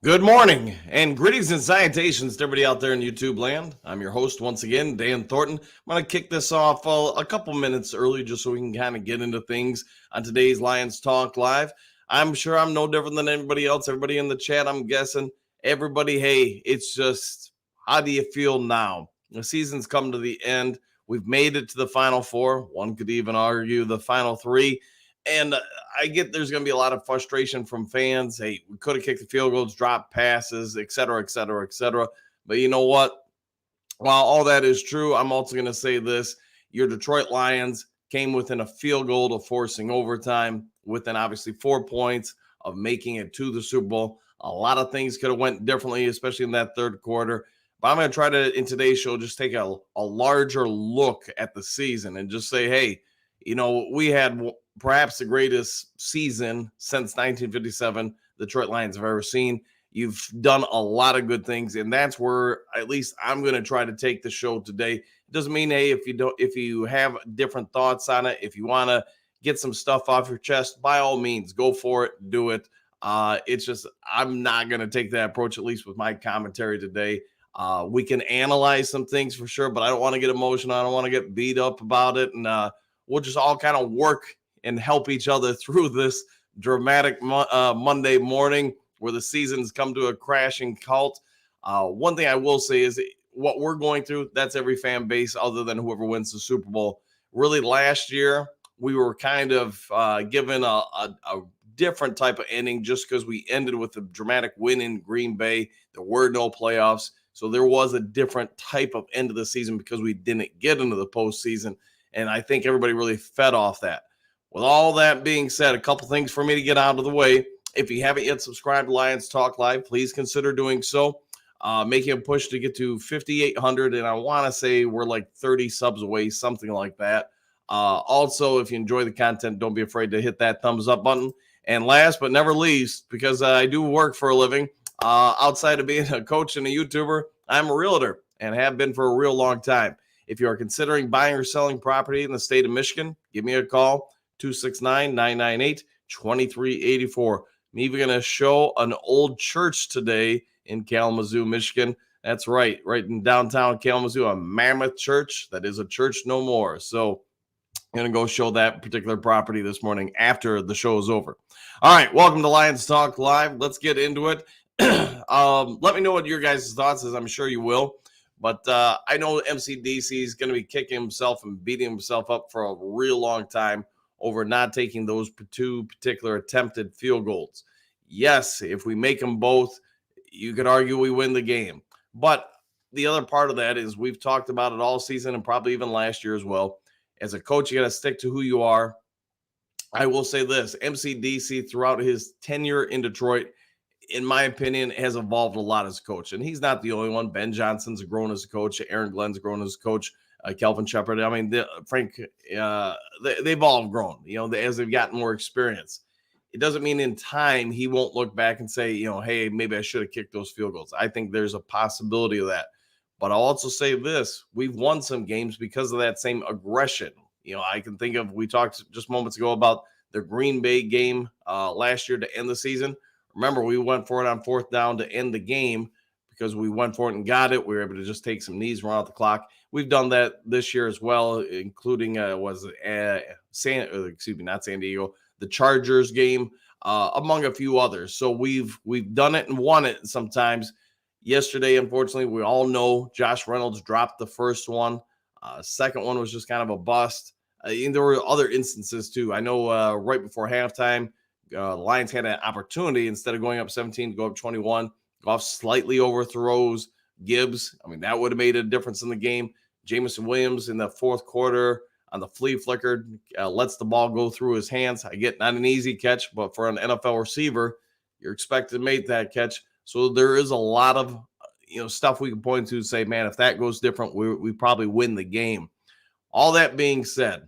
Good morning and greetings and salutations to everybody out there in YouTube land. I'm your host once again, Dan Thornton. I'm going to kick this off a couple minutes early just so we can kind of get into things on today's Lions Talk Live. I'm sure I'm no different than everybody else. Everybody in the chat, I'm guessing. Everybody, hey, it's just, how do you feel now? The season's come to the end. We've made it to the Final Four. One could even argue the Final Three. And I get there's going to be a lot of frustration from fans. Hey, we could have kicked the field goals, dropped passes, et cetera, et cetera, et cetera. But you know what? While all that is true, I'm also going to say this. Your Detroit Lions came within a field goal of forcing overtime, within obviously 4 points of making it to the Super Bowl. A lot of things could have went differently, especially in that third quarter. But I'm going to try to, in today's show, just take a larger look at the season and just say, hey, we had perhaps the greatest season since 1957 the Detroit Lions have ever seen. You've done a lot of good things, and that's where at least I'm going to try to take the show today. It doesn't mean, hey, if you have different thoughts on it, if you want to get some stuff off your chest, by all means, go for it, do it. It's just I'm not going to take that approach, at least with my commentary today. We can analyze some things for sure, but I don't want to get emotional. I don't want to get beat up about it, and we'll just all kind of work and help each other through this dramatic Monday morning where the season's come to a crashing halt. One thing I will say is what we're going through, that's every fan base other than whoever wins the Super Bowl. Really, last year, we were kind of given a different type of ending just because we ended with a dramatic win in Green Bay. There were no playoffs. So there was a different type of end of the season because we didn't get into the postseason. And I think everybody really fed off that. With all that being said, a couple things for me to get out of the way. If you haven't yet subscribed to Lions Talk Live, please consider doing so. Making a push to get to 5,800, and I want to say we're like 30 subs away, something like that. Also, if you enjoy the content, don't be afraid to hit that thumbs up button. And last but never least, because I do work for a living, outside of being a coach and a YouTuber, I'm a realtor and have been for a real long time. If you are considering buying or selling property in the state of Michigan, give me a call, 269-998-2384. I'm even going to show an old church today in Kalamazoo, Michigan. That's right in downtown Kalamazoo, a mammoth church that is a church no more. So I'm going to go show that particular property this morning after the show is over. All right, welcome to Lions Talk Live. Let's get into it. Let me know what your guys' thoughts is. I'm sure you will. But I know MCDC is going to be kicking himself and beating himself up for a real long time over not taking those two particular attempted field goals. Yes, if we make them both, you could argue we win the game. But the other part of that is we've talked about it all season and probably even last year as well. As a coach, you got to stick to who you are. I will say this, MCDC throughout his tenure in Detroit, in my opinion, has evolved a lot as a coach. And he's not the only one. Ben Johnson's grown as a coach. Aaron Glenn's grown as a coach. Kelvin Shepard. I mean, they've all grown, as they've gotten more experience. It doesn't mean in time he won't look back and say, hey, maybe I should have kicked those field goals. I think there's a possibility of that. But I'll also say this, we've won some games because of that same aggression. I can think of, we talked just moments ago about the Green Bay game last year to end the season. Remember, we went for it on fourth down to end the game because we went for it and got it. We were able to just take some knees, run out the clock. We've done that this year as well, including not San Diego, the Chargers game, among a few others. So we've done it and won it sometimes. Yesterday, unfortunately, we all know Josh Reynolds dropped the first one. Second one was just kind of a bust. There were other instances too. I know right before halftime, the Lions had an opportunity instead of going up 17 to go up 21. Goff slightly overthrows Gibbs. I mean, that would have made a difference in the game. Jameson Williams in the fourth quarter on the flea flicker lets the ball go through his hands. I get not an easy catch, but for an NFL receiver, you're expected to make that catch. So there is a lot of stuff we can point to and say, man, if that goes different, we probably win the game. All that being said,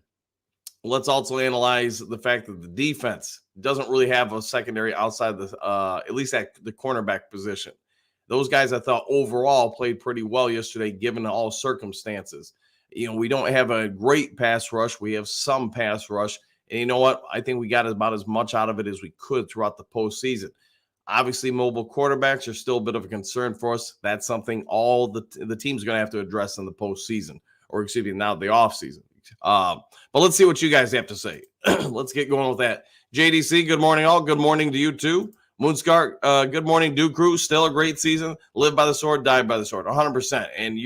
let's also analyze the fact that the defense doesn't really have a secondary outside at least at the cornerback position. Those guys, I thought, overall played pretty well yesterday, given all circumstances. We don't have a great pass rush. We have some pass rush. And you know what? I think we got about as much out of it as we could throughout the postseason. Obviously, mobile quarterbacks are still a bit of a concern for us. That's something all the team's going to have to address in the postseason, or excuse me, now the offseason. But let's see what you guys have to say. Let's get going with that. JDC, good morning, all. Good morning to you too. Moonscar, good morning, Duke Crew. Still a great season. Live by the sword, die by the sword, 100%. And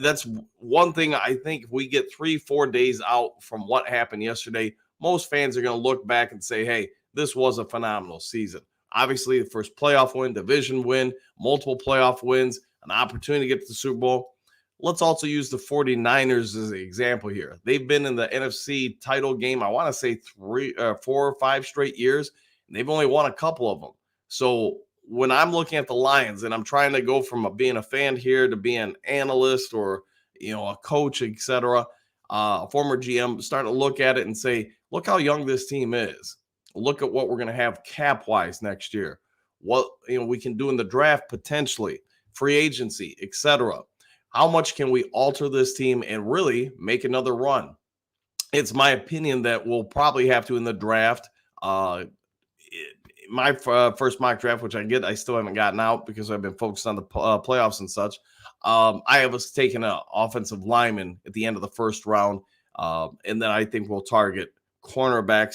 that's one thing I think if we get 3-4 days out from what happened yesterday, most fans are going to look back and say, hey, this was a phenomenal season. Obviously, the first playoff win, division win, multiple playoff wins, an opportunity to get to the Super Bowl. Let's also use the 49ers as an example here. They've been in the NFC title game, I want to say 4 or 5 straight years, and they've only won a couple of them. So when I'm looking at the Lions and I'm trying to go from being a fan here to being an analyst or, a coach, etc., a former GM, starting to look at it and say, look how young this team is. Look at what we're going to have cap-wise next year. What we can do in the draft potentially, free agency, etc. How much can we alter this team and really make another run? It's my opinion that we'll probably have to in the draft. My first mock draft, which I still haven't gotten out because I've been focused on the playoffs and such. I have us taking an offensive lineman at the end of the first round. And then I think we'll target cornerback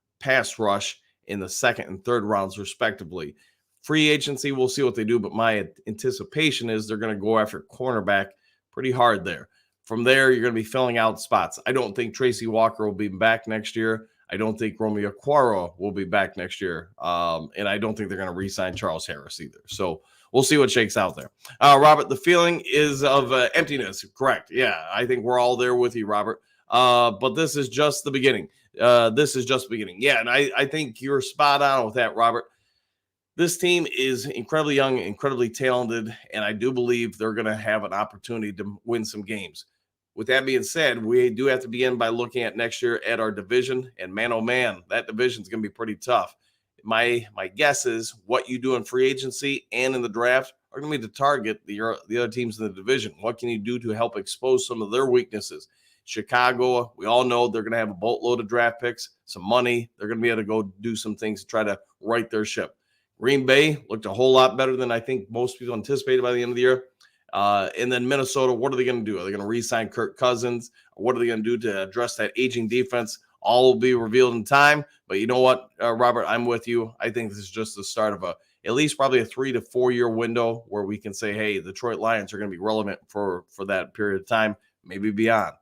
/ pass rush in the second and third rounds, respectively. Free agency, we'll see what they do, but my anticipation is they're going to go after cornerback pretty hard there. From there, you're going to be filling out spots. I don't think Tracy Walker will be back next year. I don't think Romeo Okwara will be back next year. And I don't think they're going to re-sign Charles Harris either. So we'll see what shakes out there. Robert, the feeling is of emptiness. Correct. Yeah, I think we're all there with you, Robert. But this is just the beginning. Yeah, and I think you're spot on with that, Robert. This team is incredibly young, incredibly talented, and I do believe they're going to have an opportunity to win some games. With that being said, we do have to begin by looking at next year at our division, and man, oh man, that division is going to be pretty tough. My guess is what you do in free agency and in the draft are going to be to target the other teams in the division. What can you do to help expose some of their weaknesses? Chicago, we all know they're going to have a boatload of draft picks, some money. They're going to be able to go do some things to try to right their ship. Green Bay looked a whole lot better than I think most people anticipated by the end of the year. And then Minnesota, what are they going to do? Are they going to re-sign Kirk Cousins? What are they going to do to address that aging defense? All will be revealed in time. But you know what, Robert, I'm with you. I think this is just the start of at least probably a 3 to 4 year window where we can say, hey, the Detroit Lions are going to be relevant for that period of time, maybe beyond.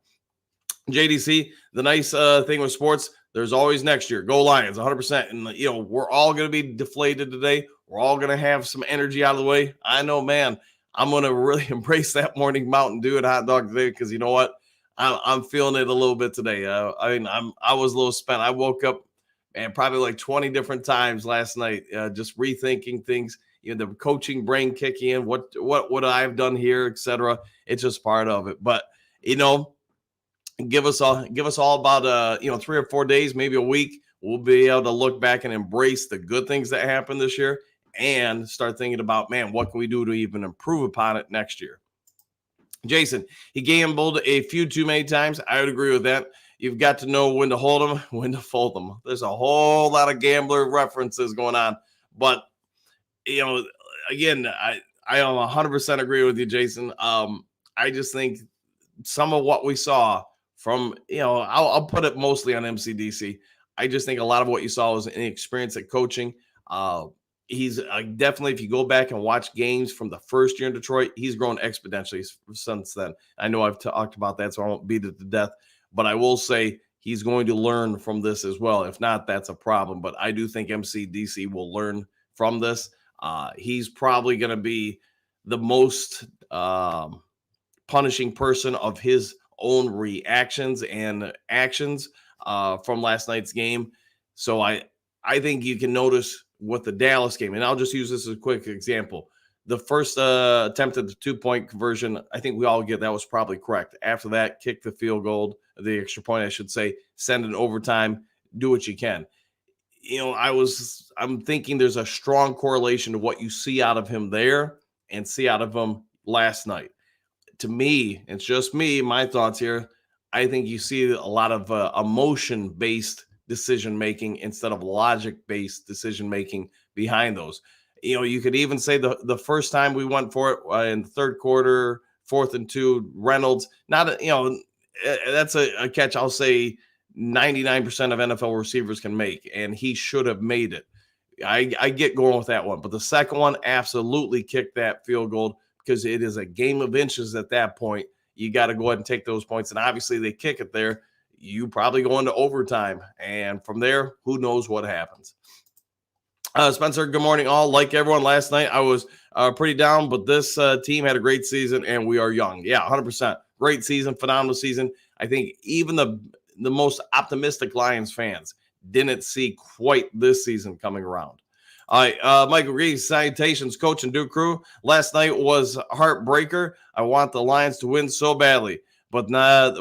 JDC, the nice thing with sports, there's always next year. Go Lions, 100%. And, we're all going to be deflated today. We're all going to have some energy out of the way. I know, man, I'm going to really embrace that morning Mountain Dew and hot dog today because you know what? I'm feeling it a little bit today. I was a little spent. I woke up and probably like 20 different times last night, just rethinking things, the coaching brain kicking in, what would I have done here, etc. It's just part of it. But, give us all about 3 or 4 days, maybe a week. We'll be able to look back and embrace the good things that happened this year and start thinking about, man, what can we do to even improve upon it next year? Jason, he gambled a few too many times. I would agree with that. You've got to know when to hold them, when to fold them. There's a whole lot of gambler references going on. But, again, I 100% agree with you, Jason. I just think some of what we saw from, I'll put it mostly on MCDC. I just think a lot of what you saw was inexperience at coaching. He's definitely, if you go back and watch games from the first year in Detroit, he's grown exponentially since then. I know I've talked about that, so I won't beat it to death. But I will say he's going to learn from this as well. If not, that's a problem. But I do think MCDC will learn from this. He's probably going to be the most punishing person of his own reactions and actions from last night's game. So I think you can notice with the Dallas game, and I'll just use this as a quick example. The first attempt at the 2-point conversion, I think we all get that was probably correct. After that, kick the field goal, the extra point, I should say, send an overtime, do what you can. I'm thinking there's a strong correlation to what you see out of him there and see out of him last night. To me, it's just me, my thoughts here. I think you see a lot of emotion-based decision-making instead of logic-based decision-making behind those. You could even say the first time we went for it in the third quarter, 4th and 2, Reynolds, that's a catch I'll say 99% of NFL receivers can make, and he should have made it. I get going with that one. But the second one, absolutely kick that field goal because it is a game of inches at that point. You got to go ahead and take those points. And obviously they kick it there. You probably go into overtime. And from there, who knows what happens. Spencer, good morning, all. Like everyone, last night I was pretty down, but this team had a great season, and we are young. Yeah, 100%. Great season, phenomenal season. I think even the most optimistic Lions fans didn't see quite this season coming around. All right, Michael Reeves, salutations, coach and Duke crew. Last night was heartbreaker. I want the Lions to win so badly, but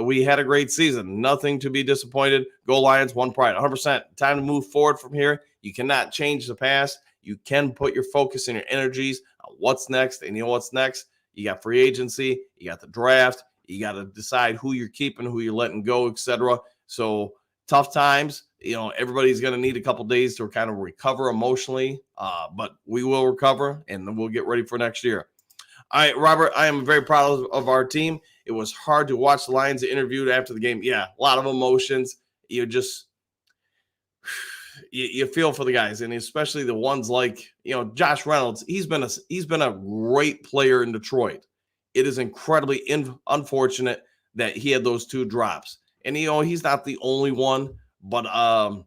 we had a great season. Nothing to be disappointed. Go Lions, one pride, 100%. Time to move forward from here. You cannot change the past. You can put your focus and your energies on what's next. And you know what's next? You got free agency. You got the draft. You got to decide who you're keeping, who you're letting go, etc. So tough times. Everybody's going to need a couple days to kind of recover emotionally, but we will recover, and then we'll get ready for next year. All right, Robert, I am very proud of our team. It was hard to watch the Lions interviewed after the game. Yeah, a lot of emotions. You feel for the guys, and especially the ones like Josh Reynolds. He's been a great player in Detroit. It is incredibly unfortunate that he had those 2 drops, and he's not the only one, but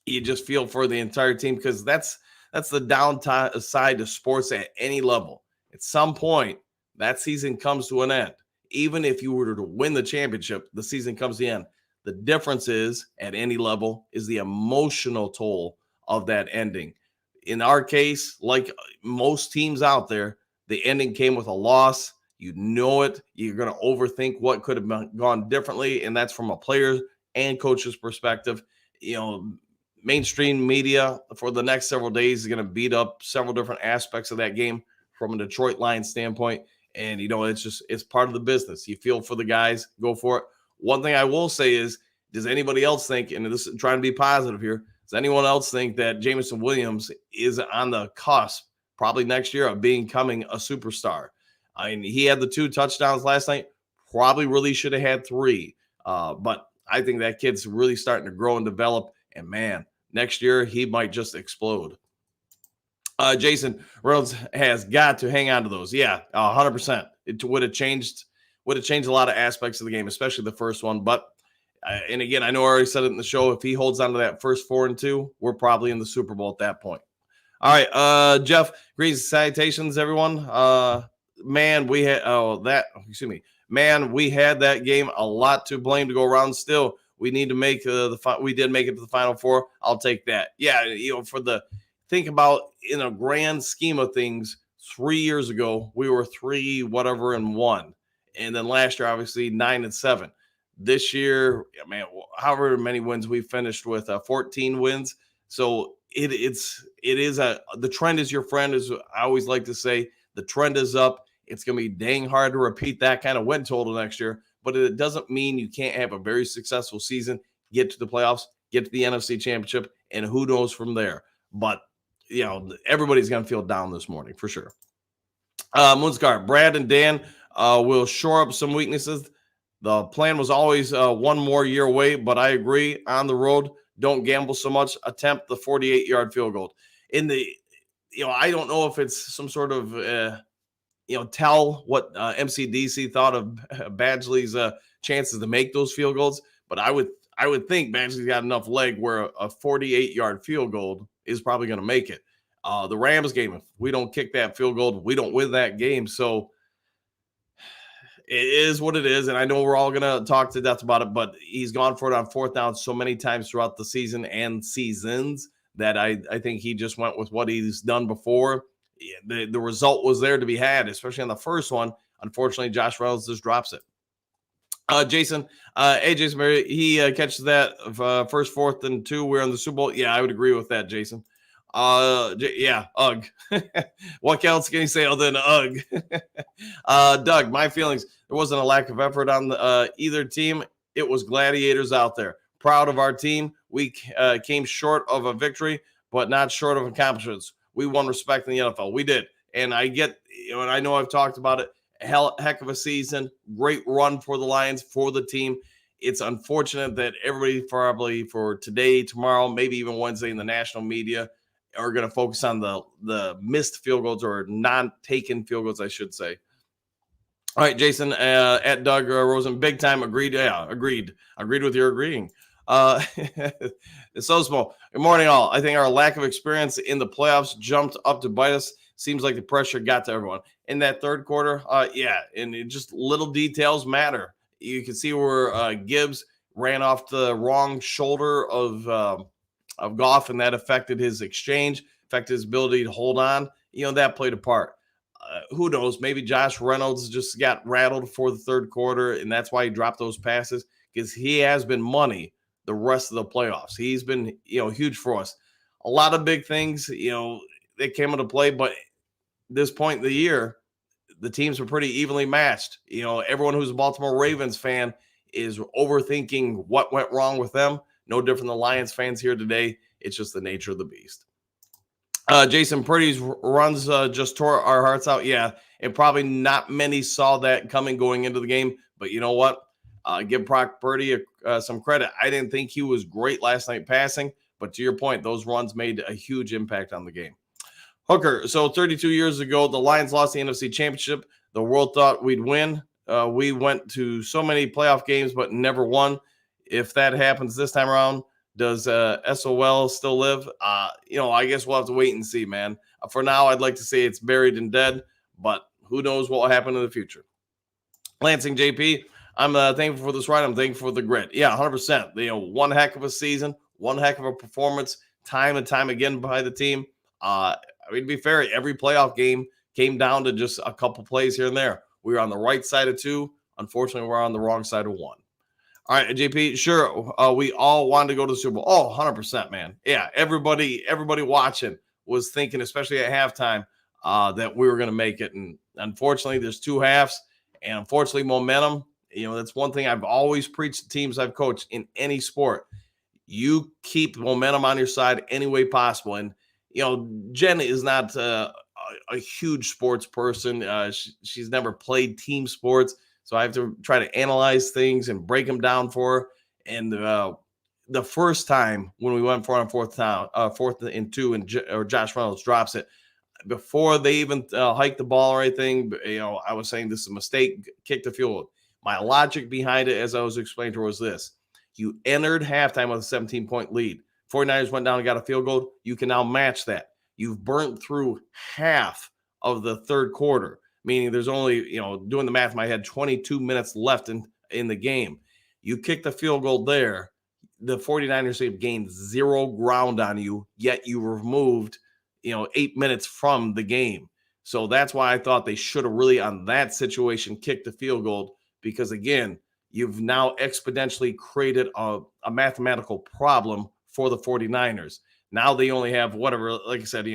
you just feel for the entire team because that's the downside to sports at any level. At some point, that season comes to an end. Even if you were to win the championship, the season comes to the end. The difference is, at any level, is the emotional toll of that ending. In our case, like most teams out there, the ending came with a loss. You know it. You're going to overthink what could have gone differently, and that's from a player and coach's perspective. Mainstream media for the next several days is going to beat up several different aspects of that game from a Detroit Lions standpoint, and it's part of the business. You feel for the guys, go for it. One thing I will say is, does anybody else think, and this is trying to be positive here, does anyone else think that Jameson Williams is on the cusp, probably next year, of becoming a superstar? I mean, he had the 2 touchdowns last night, probably really should have had 3. But I think that kid's really starting to grow and develop, and man, next year he might just explode. Jason Reynolds has got to hang on to those. Yeah, 100%. It would have changed a lot of aspects of the game, especially the first one. But, and again, I know I already said it in the show, if he holds on to that first 4 and 2, we're probably in the Super Bowl at that point. All right, Jeff, greetings, salutations, everyone. Man, we had that game a lot to blame to go around. Still, we need to make we did make it to the Final Four. I'll take that. Yeah, think about in a grand scheme of things, 3 years ago, we were 3-1. And then last year, obviously 9-7. This year, man, however many wins we finished with, 14 wins. So it is the trend is your friend, as I always like to say. The trend is up. It's going to be dang hard to repeat that kind of win total next year, but it doesn't mean you can't have a very successful season, get to the playoffs, get to the NFC Championship, and who knows from there. But everybody's going to feel down this morning for sure. Moonscar, Brad and Dan will shore up some weaknesses. The plan was always 1 more year away, but I agree. On the road, don't gamble so much. Attempt the 48-yard field goal. I don't know if it's some sort of tell what MCDC thought of Badgley's chances to make those field goals, but I would think Badgley's got enough leg where a 48-yard field goal is probably going to make it. The Rams game, if we don't kick that field goal, we don't win that game. So it is what it is, and I know we're all going to talk to death about it, but he's gone for it on 4th down so many times throughout the season and seasons that I think he just went with what he's done before. The result was there to be had, especially on the first one. Unfortunately, Josh Reynolds just drops it. Jason, Jason Berry, he catches that first 4th and 2. We're in the Super Bowl. Yeah, I would agree with that, Jason. Yeah, ugh. What else can you say other than ugh? Doug, my feelings. There wasn't a lack of effort on either team. It was gladiators out there. Proud of our team. We came short of a victory, but not short of accomplishments. We won respect in the NFL. We did. And I get, and I know I've talked about it, heck of a season, great run for the Lions, for the team. It's unfortunate that everybody probably for today, tomorrow, maybe even Wednesday in the national media are going to focus on the missed field goals or non-taken field goals, I should say. All right, Jason, at Doug Rosen, big time agreed. Yeah, agreed with your agreeing. It's so small. Good morning, all. I think our lack of experience in the playoffs jumped up to bite us. Seems like the pressure got to everyone in that third quarter. Yeah, and it just little details matter. You can see where Gibbs ran off the wrong shoulder of Goff, and that affected his exchange, affected his ability to hold on. That played a part. Who knows? Maybe Josh Reynolds just got rattled for the third quarter, and that's why he dropped those passes, because he has been money the rest of the playoffs. He's been, huge for us. A lot of big things, they came into play, but this point in the year, the teams were pretty evenly matched. Everyone who's a Baltimore Ravens fan is overthinking what went wrong with them. No different than Lions fans here today. It's just the nature of the beast. Jason Purdy's runs just tore our hearts out. Yeah, and probably not many saw that coming going into the game. But you know what? Give Brock Purdy some credit. I didn't think he was great last night passing. But to your point, those runs made a huge impact on the game. Hooker, so 32 years ago, the Lions lost the NFC Championship. The world thought we'd win. We went to so many playoff games, but never won. If that happens this time around, does SOL still live? I guess we'll have to wait and see, man. For now, I'd like to say it's buried and dead, but who knows what will happen in the future. Lansing JP, I'm thankful for this ride. I'm thankful for the grit. Yeah, 100%. One heck of a season, one heck of a performance, time and time again by the team. To be fair, every playoff game came down to just a couple plays here and there. We were on the right side of two. Unfortunately, we're on the wrong side of one. All right, JP, sure. We all wanted to go to the Super Bowl. Oh, 100%, man. Yeah, everybody watching was thinking, especially at halftime, that we were going to make it. And unfortunately, there's two halves. And unfortunately, momentum, that's one thing I've always preached to teams I've coached in any sport. You keep momentum on your side any way possible. And, Jen is not a huge sports person. She's never played team sports. So I have to try to analyze things and break them down for her. And the first time when we went for on fourth and two, and Josh Reynolds drops it, before they even hike the ball or anything, I was saying this is a mistake, kick the field goal. My logic behind it, as I was explaining to her, was this. You entered halftime with a 17-point lead. 49ers went down and got a field goal. You can now match that. You've burnt through half of the third quarter, meaning there's only, doing the math in my head, 22 minutes left in the game. You kick the field goal there. The 49ers have gained zero ground on you, yet you removed, 8 minutes from the game. So that's why I thought they should have really, on that situation, kicked the field goal, because, again, you've now exponentially created a mathematical problem for the 49ers. Now they only have, whatever, like I said,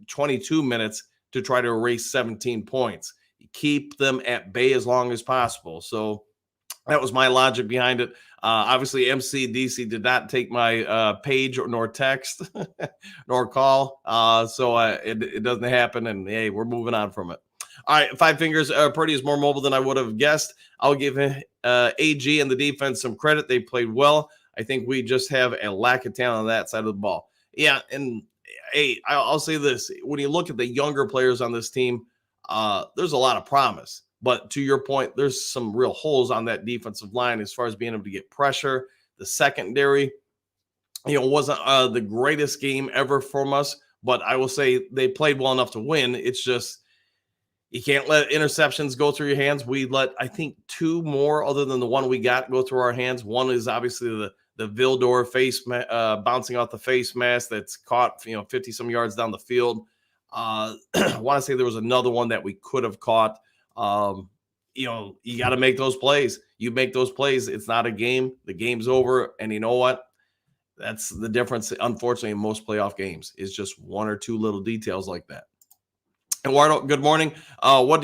22 minutes to try to erase 17 points. Keep them at bay as long as possible. So that was my logic behind it. Obviously, MCDC did not take my page nor text nor call. So it doesn't happen. And, hey, we're moving on from it. All right, Five Fingers. Purdy is more mobile than I would have guessed. I'll give AG and the defense some credit. They played well. I think we just have a lack of talent on that side of the ball. Yeah, and hey, I'll say this. When you look at the younger players on this team, there's a lot of promise. But to your point, there's some real holes on that defensive line as far as being able to get pressure. The secondary, wasn't the greatest game ever from us. But I will say they played well enough to win. It's just you can't let interceptions go through your hands. We let, I think, two more other than the one we got go through our hands. One is obviously the Vildor bouncing off the face mask that's caught, 50 some yards down the field. I want to say there was another one that we could have caught. You got to make those plays. You make those plays. It's not a game. The game's over. And you know what? That's the difference, unfortunately, in most playoff games is just one or two little details like that. Eduardo, good morning. What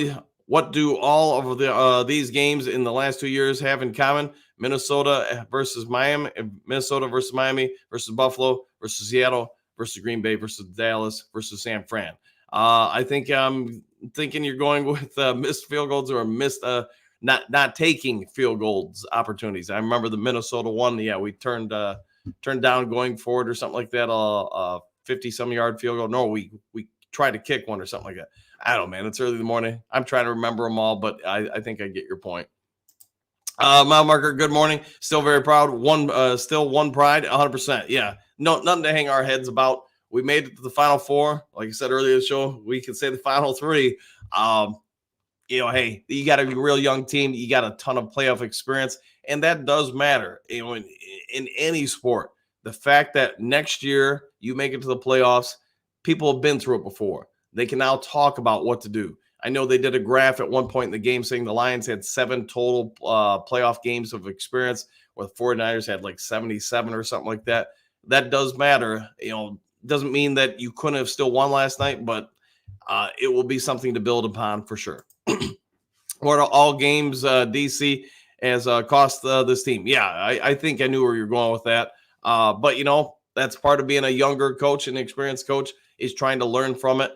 do all of these games in the last 2 years have in common? Minnesota versus Miami versus Buffalo versus Seattle versus Green Bay versus Dallas versus San Fran. I think I'm thinking you're going with missed field goals or missed not taking field goals opportunities. I remember the Minnesota one. Yeah, we turned down going forward or something like that. 50-some yard field goal. No, we tried to kick one or something like that. I don't know, man. It's early in the morning. I'm trying to remember them all, but I think I get your point. Mile Marker, good morning. Still very proud. Still one pride, 100%. Yeah, no, nothing to hang our heads about. We made it to the Final Four. Like I said earlier in the show, we could say the Final Three. Hey, you got a real young team. You got a ton of playoff experience, and that does matter. In any sport, the fact that next year you make it to the playoffs, people have been through it before. They can now talk about what to do. I know they did a graph at one point in the game saying the Lions had 7 total playoff games of experience, where the 49ers had like 77 or something like that. That does matter. Doesn't mean that you couldn't have still won last night, but it will be something to build upon for sure. What are all games DC has cost this team? Yeah, I think I knew where you're going with that. But, that's part of being a younger coach and experienced coach is trying to learn from it.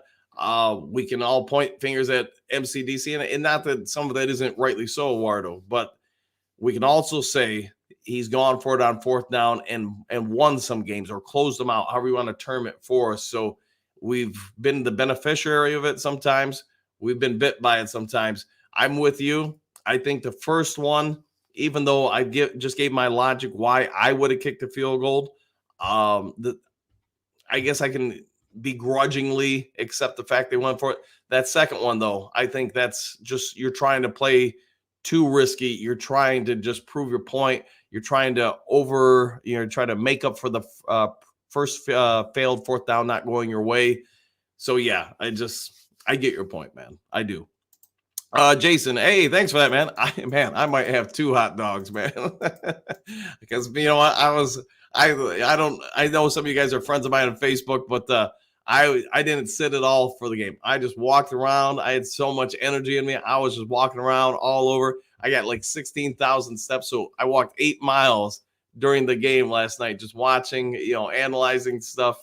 We can all point fingers at MCDC, and not that some of that isn't rightly so, Eduardo, but we can also say he's gone for it on fourth down and won some games or closed them out, however you want to term it for us. So we've been the beneficiary of it sometimes. We've been bit by it sometimes. I'm with you. I think the first one, even though I just gave my logic why I would have kicked the field goal, I guess I can begrudgingly accept the fact they went for it. That second one, though, I think that's just you're trying to play too risky. You're trying to just prove your point. You're trying to try to make up for the first failed fourth down not going your way. So, yeah, I get your point, man. I do. Jason, hey, thanks for that, man. I might have 2 hot dogs, man. Because you know what, I know some of you guys are friends of mine on Facebook, but I didn't sit at all for the game. I just walked around. I had so much energy in me. I was just walking around all over. I got like 16,000 steps, so I walked 8 miles during the game last night, just watching, analyzing stuff.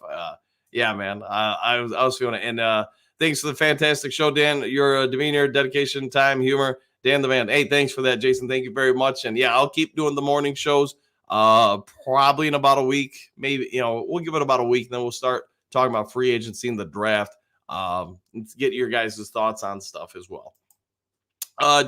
Yeah, man, I was feeling it, and thanks for the fantastic show, Dan. Your demeanor, dedication, time, humor. Dan the man. Hey, thanks for that, Jason. Thank you very much. And, yeah, I'll keep doing the morning shows probably in about a week. Maybe, we'll give it about a week, and then we'll start talking about free agency and the draft. Get your guys' thoughts on stuff as well.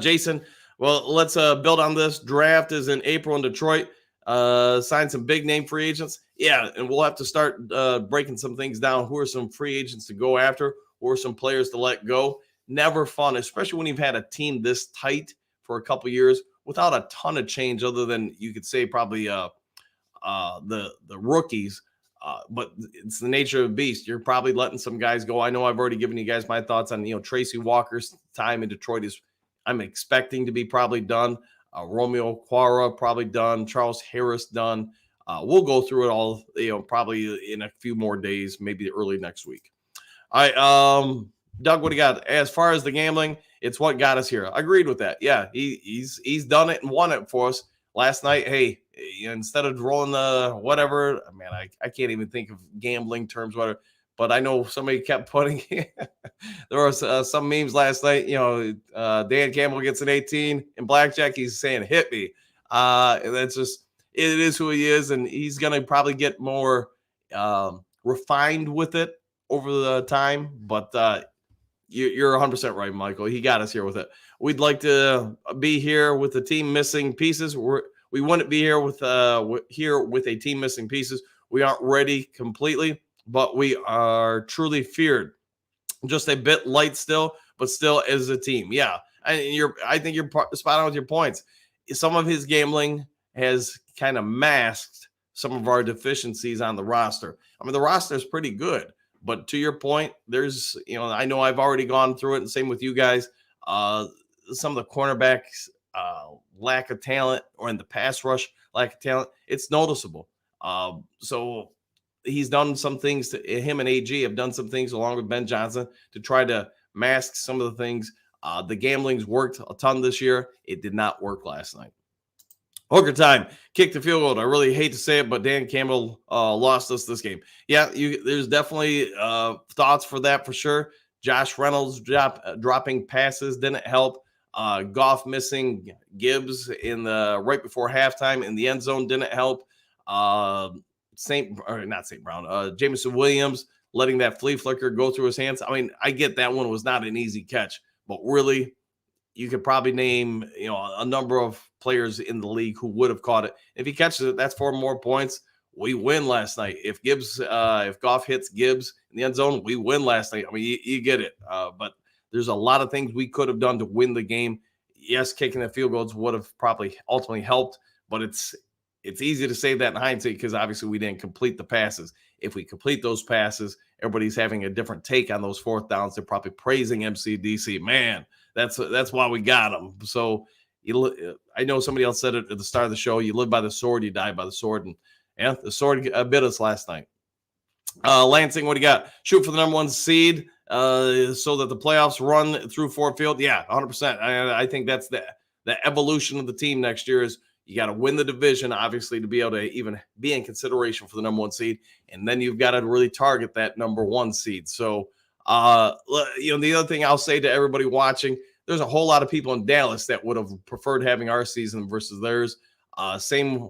Jason, well, let's build on this. Draft is in April in Detroit. Sign some big-name free agents. Yeah, and we'll have to start breaking some things down. Who are some free agents to go after? Or some players to let go. Never fun, especially when you've had a team this tight for a couple years without a ton of change, other than you could say probably the rookies. But it's the nature of the beast. You're probably letting some guys go. I know I've already given you guys my thoughts on Tracy Walker's time in Detroit I'm expecting to be probably done. Romeo Okwara probably done. Charles Harris done. We'll go through it all. Probably in a few more days, maybe early next week. All right, Doug, what do you got? As far as the gambling, it's what got us here. I agreed with that. Yeah, he's done it and won it for us last night. Hey, instead of rolling the whatever, man, I can't even think of gambling terms, whatever. But I know somebody kept putting. There was some memes last night. Dan Campbell gets an 18 in blackjack. He's saying hit me. That's just it is who he is, and he's gonna probably get more refined with it over the time, but you're 100% right, Michael. He got us here with it. We'd like to be here with the team missing pieces. We wouldn't be here with a team missing pieces. We aren't ready completely, but we are truly feared. Just a bit light still, but still as a team. Yeah, and I think you're spot on with your points. Some of his gambling has kind of masked some of our deficiencies on the roster. I mean, the roster is pretty good. But to your point, there's, I know I've already gone through it, and same with you guys. Some of the cornerbacks lack of talent, or in the pass rush lack of talent, it's noticeable. So he's done some things. Him and AG have done some things along with Ben Johnson to try to mask some of the things. The gambling's worked a ton this year. It did not work last night. Hooker time, kick the field goal. I really hate to say it, but Dan Campbell lost us this game. Yeah, there's definitely thoughts for that for sure. Josh Reynolds dropping passes didn't help. Goff missing Gibbs in the right before halftime in the end zone didn't help. Not St. Brown, Jameson Williams letting that flea flicker go through his hands. I mean, I get that one was not an easy catch, but really, you could probably name, a number of players in the league who would have caught it. If he catches it, that's 4 more points. We win last night. If Goff hits Gibbs in the end zone, we win last night. I mean, you get it. But there's a lot of things we could have done to win the game. Yes, kicking the field goals would have probably ultimately helped, but it's easy to say that in hindsight because obviously we didn't complete the passes. If we complete those passes, everybody's having a different take on those 4th downs. They're probably praising MCDC. Man, that's why we got them. So I know somebody else said it at the start of the show. You live by the sword, you die by the sword, and yeah, the sword bit us last night. Lansing, what do you got? Shoot for the number 1 seed so that the playoffs run through Ford Field. Yeah, 100%. I think that's the evolution of the team next year is you got to win the division, obviously, to be able to even be in consideration for the number 1 seed. And then you've got to really target that number 1 seed. So, the other thing I'll say to everybody watching, there's a whole lot of people in Dallas that would have preferred having our season versus theirs. Obviously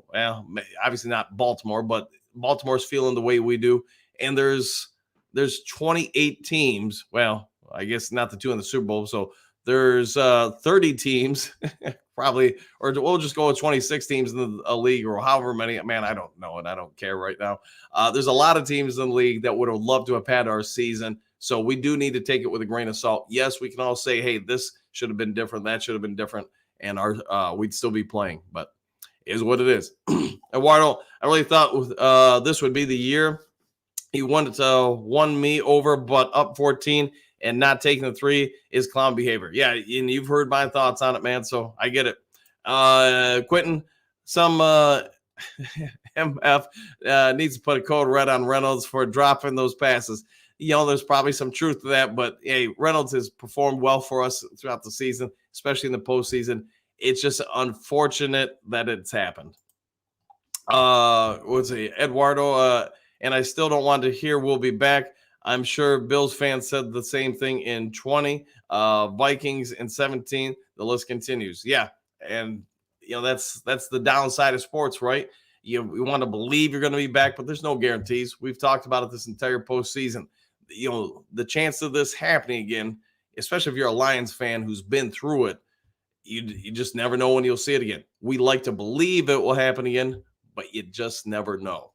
not Baltimore, but Baltimore's feeling the way we do. And there's 28 teams. Well, I guess not the 2 in the Super Bowl. So there's 30 teams probably, or we'll just go with 26 teams in the league or however many. Man, I don't know, and I don't care right now. There's a lot of teams in the league that would have loved to have had our season. So we do need to take it with a grain of salt. Yes, we can all say, hey, this should have been different. That should have been different. And we'd still be playing, but it is what it is. Eduardo, I really thought this would be the year. He wanted to won me over, but up 14 and not taking the 3 is clown behavior. Yeah, and you've heard my thoughts on it, man, so I get it. Quentin, some MF needs to put a code red on Reynolds for dropping those passes. There's probably some truth to that, but hey, Reynolds has performed well for us throughout the season, especially in the postseason. It's just unfortunate that it's happened. Eduardo, and I still don't want to hear we'll be back. I'm sure Bills fans said the same thing in 20, Vikings in 17. The list continues. Yeah, and that's the downside of sports, right? We want to believe you're going to be back, but there's no guarantees. We've talked about it this entire postseason. The chance of this happening again, especially if you're a Lions fan who's been through it, you just never know when you'll see it again. We like to believe it will happen again, but you just never know.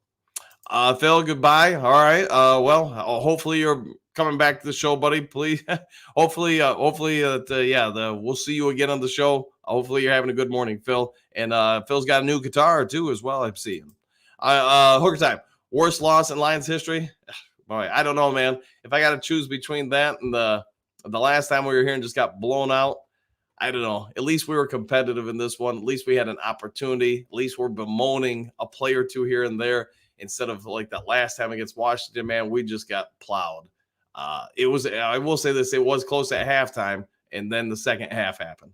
Phil, goodbye. All right. Hopefully you're coming back to the show, buddy. Please. hopefully, we'll see you again on the show. Hopefully you're having a good morning, Phil. And Phil's got a new guitar too, as well. I've seen him. Hooker time. Worst loss in Lions history. Boy, I don't know, man. If I got to choose between that and the last time we were here and just got blown out, I don't know. At least we were competitive in this one. At least we had an opportunity. At least we're bemoaning a play or two here and there. Instead of like that last time against Washington, man, we just got plowed. I will say this, it was close at halftime, and then the second half happened.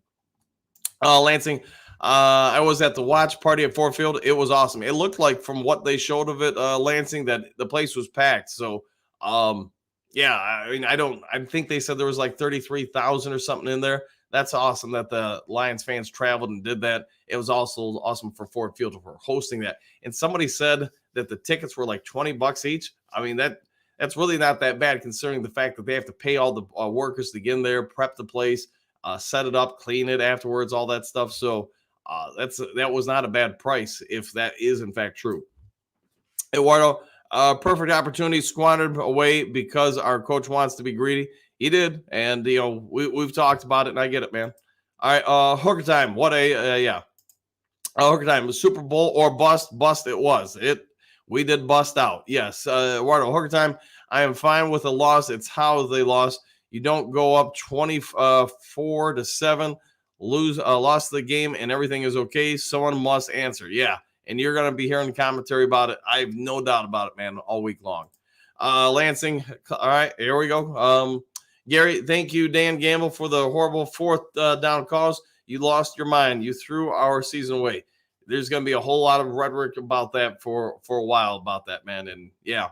Lansing, I was at the watch party at Ford Field. It was awesome. It looked like from what they showed of it, Lansing, that the place was packed. So, I think they said there was like 33,000 or something in there. That's awesome that the Lions fans traveled and did that. It was also awesome for Ford Field for hosting that. And somebody said that the tickets were like $20 each. I mean, that's really not that bad considering the fact that they have to pay all the workers to get in there, prep the place, set it up, clean it afterwards, all that stuff. So that was not a bad price if that is in fact true. Eduardo, perfect opportunity squandered away because our coach wants to be greedy. He did, and we've talked about it, and I get it, man. All right, Hooker time. Hooker time. Super Bowl or bust? Bust. It was. We did bust out. Yes, Eduardo. Hooker time. I am fine with a loss. It's how they lost. You don't go up 24-7, lost the game, and everything is okay. Someone must answer. Yeah, and you're gonna be hearing commentary about it. I have no doubt about it, man, all week long. Lansing. All right, here we go. Gary, thank you, Dan Gamble, for the horrible 4th down calls. You lost your mind. You threw our season away. there's going to be a whole lot of rhetoric about that for a while about that, man. And yeah,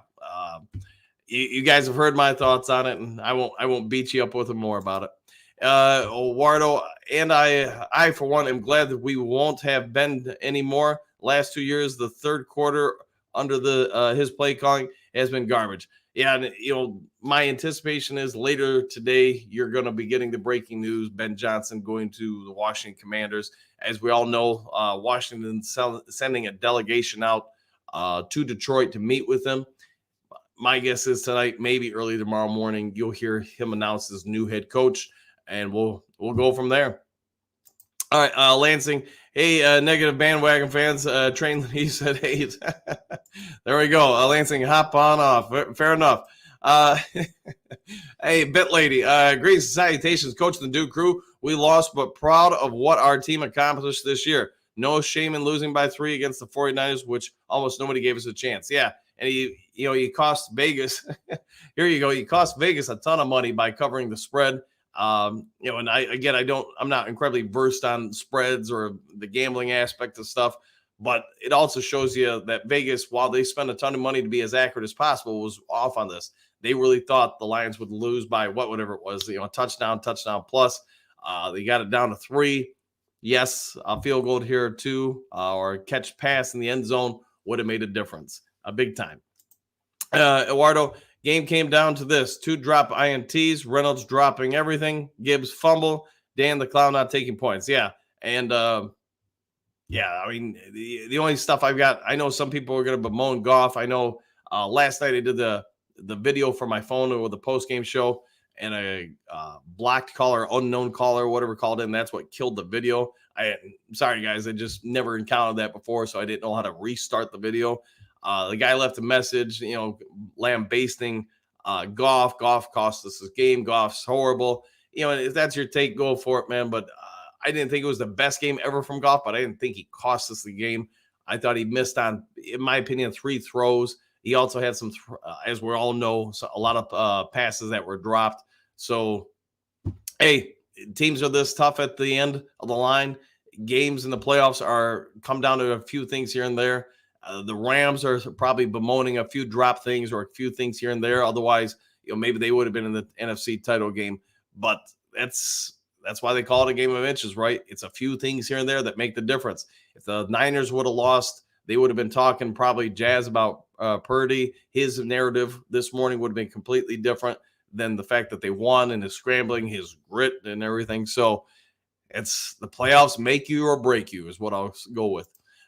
you guys have heard my thoughts on it, and I won't beat you up with them more about it. Wardo and I for one am glad that we won't have Ben anymore. Last 2 years, the third quarter under the his play calling has been garbage. Yeah, and my anticipation is later today you're going to be getting the breaking news: Ben Johnson going to the Washington Commanders. As we all know, Washington sending a delegation out to Detroit to meet with him. My guess is tonight, maybe early tomorrow morning, you'll hear him announce his new head coach, and we'll go from there. All right, Lansing. Hey, negative bandwagon fans. Train, he said, hey, there we go. Lansing, hop on off. Fair enough. Hey, Bit Lady. Great salutations, Coach the Duke crew. We lost, but proud of what our team accomplished this year. No shame in losing by 3 against the 49ers, which almost nobody gave us a chance. Yeah, and you cost Vegas. Here you go. You cost Vegas a ton of money by covering the spread. And I'm not incredibly versed on spreads or the gambling aspect of stuff, but it also shows you that Vegas, while they spend a ton of money to be as accurate as possible, was off on this. They really thought the Lions would lose by whatever it was, touchdown plus. They got it down to 3. Yes, a field goal here too, or catch pass in the end zone would have made a difference, a big time. Eduardo, game came down to this: 2 drop INTs, Reynolds dropping everything, Gibbs fumble, Dan the Clown not taking points. Yeah, and I mean the only stuff I've got, I know some people are going to bemoan Goff. I know last night I did the video for my phone or the post game show, and a blocked caller, unknown caller, whatever called in. That's what killed the video. I'm sorry, guys. I just never encountered that before, so I didn't know how to restart the video. The guy left a message, lambasting Goff. Goff cost us this game. Goff's horrible. If that's your take, go for it, man. But I didn't think it was the best game ever from Goff, but I didn't think he cost us the game. I thought he missed on, in my opinion, 3 throws. He also had some, as we all know, a lot of passes that were dropped. So, hey, teams are this tough at the end of the line. Games in the playoffs come down to a few things here and there. The Rams are probably bemoaning a few drop things or a few things here and there. Otherwise, maybe they would have been in the NFC title game. But that's why they call it a game of inches, right? It's a few things here and there that make the difference. If the Niners would have lost, they would have been talking probably jazz about Purdy. His narrative this morning would have been completely different than the fact that they won and his scrambling, his grit and everything. So it's the playoffs make you or break you is what I'll go with.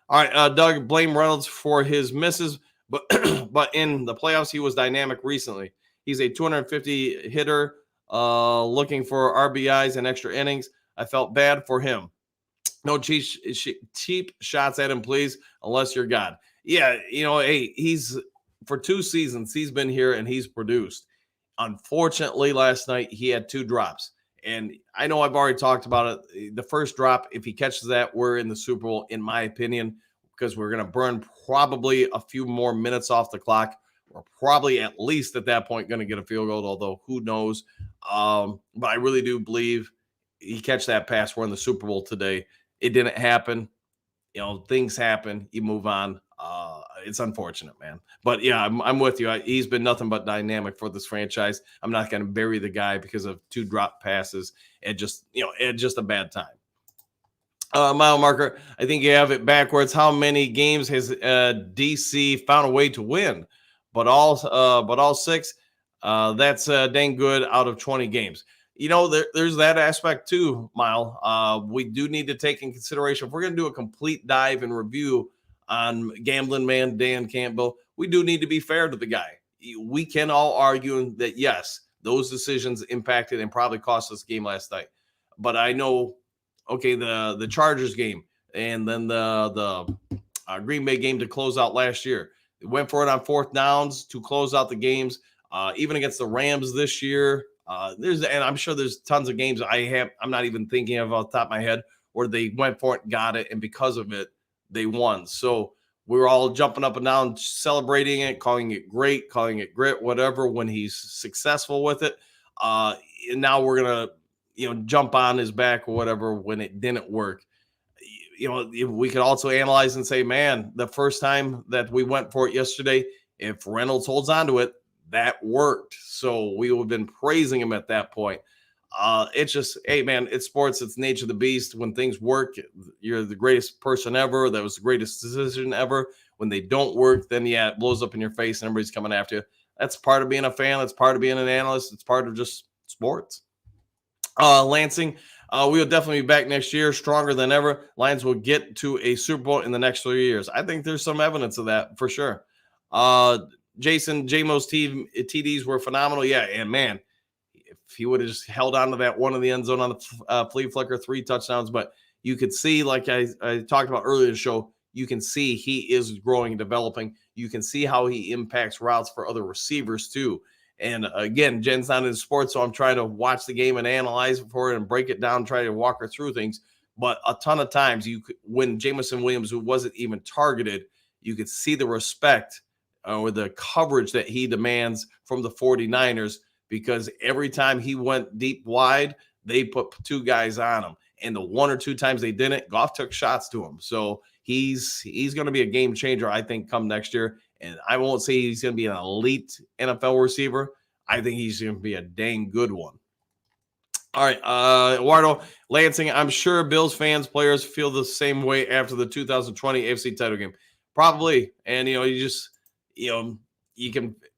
All right, Doug, blame Reynolds for his misses, but but in the playoffs, he was dynamic recently. He's a 250 hitter looking for RBIs and extra innings. I felt bad for him. No cheap shots at him, please, unless you're God. Yeah, hey, he's for 2 seasons, he's been here and he's produced. Unfortunately, last night he had 2 drops. And I know I've already talked about it. The first drop, if he catches that, we're in the Super Bowl, in my opinion, because we're going to burn probably a few more minutes off the clock. We're probably at least at that point going to get a field goal, although who knows. But I really do believe he catch that pass. We're in the Super Bowl today. It didn't happen. Things happen. You move on. It's unfortunate, man. But yeah, I'm with you. He's been nothing but dynamic for this franchise. I'm not going to bury the guy because of 2 drop passes and just a bad time. Mile marker, I think you have it backwards. How many games has DC found a way to win? But all 6. That's dang good out of 20 games. There's that aspect too, Mile. We do need to take in consideration if we're going to do a complete dive and review on gambling man Dan Campbell. We do need to be fair to the guy. We can all argue that yes, those decisions impacted and probably cost us the game last night. But I know, okay, the Chargers game and then the Green Bay game to close out last year. They went for it on 4th downs to close out the games. Even against the Rams this year, and I'm sure there's tons of games I'm not even thinking of off the top of my head where they went for it, got it, and because of it, they won. So we were all jumping up and down, celebrating it, calling it great, calling it grit, whatever, when he's successful with it. And now we're going to, jump on his back or whatever when it didn't work. we could also analyze and say, man, the first time that we went for it yesterday, if Reynolds holds on to it, that worked. So we would have been praising him at that point. It's just, hey, man, it's sports. It's nature of the beast. When things work, you're the greatest person ever. That was the greatest decision ever. When they don't work, then, yeah, it blows up in your face and everybody's coming after you. That's part of being a fan. That's part of being an analyst. It's part of just sports. Lansing, we will definitely be back next year, stronger than ever. Lions will get to a Super Bowl in the next 3 years. I think there's some evidence of that for sure. Jason, JMO's TDs were phenomenal. Yeah, and man, if he would have just held on to that one in the end zone on the flea flicker, 3 touchdowns. But you could see, like I talked about earlier in the show, you can see he is growing and developing. You can see how he impacts routes for other receivers too. And again, Jen's not in sports, so I'm trying to watch the game and analyze it for it and break it down, try to walk her through things. But a ton of times, when Jameson Williams, who wasn't even targeted, you could see the respect or the coverage that he demands from the 49ers, because every time he went deep wide, they put 2 guys on him. And the 1 or 2 times they didn't, Goff took shots to him. So he's going to be a game changer, I think, come next year. And I won't say he's going to be an elite NFL receiver. I think he's going to be a dang good one. All right, Eduardo, Lansing, I'm sure Bills fans, players feel the same way after the 2020 AFC title game. Probably. And,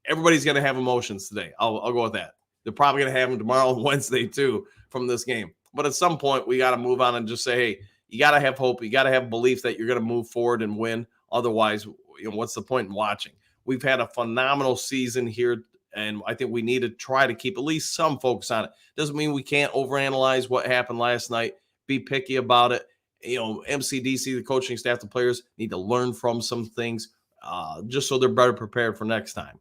everybody's going to have emotions today. I'll go with that. They're probably going to have them tomorrow and Wednesday too from this game. But at some point, we got to move on and just say, hey, you got to have hope. You got to have belief that you're going to move forward and win. Otherwise, what's the point in watching? We've had a phenomenal season here, and I think we need to try to keep at least some focus on it. Doesn't mean we can't overanalyze what happened last night. Be picky about it. MCDC, the coaching staff, the players need to learn from some things just so they're better prepared for next time.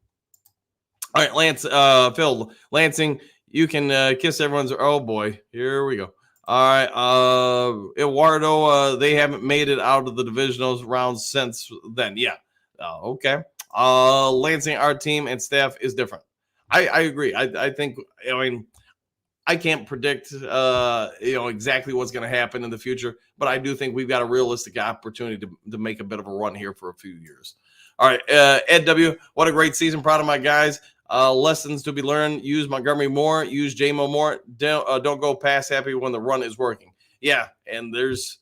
All right, Phil, Lansing, you can kiss everyone's. Oh, boy. Here we go. All right. Eduardo, they haven't made it out of the divisional rounds since then. Yeah. Okay. Lansing, our team and staff is different. I agree. I think, I can't predict, exactly what's going to happen in the future, but I do think we've got a realistic opportunity to make a bit of a run here for a few years. All right. Ed W., what a great season. Proud of my guys. Lessons to be learned: use Montgomery more, use JMO more. Don't go pass happy when the run is working. Yeah, and there's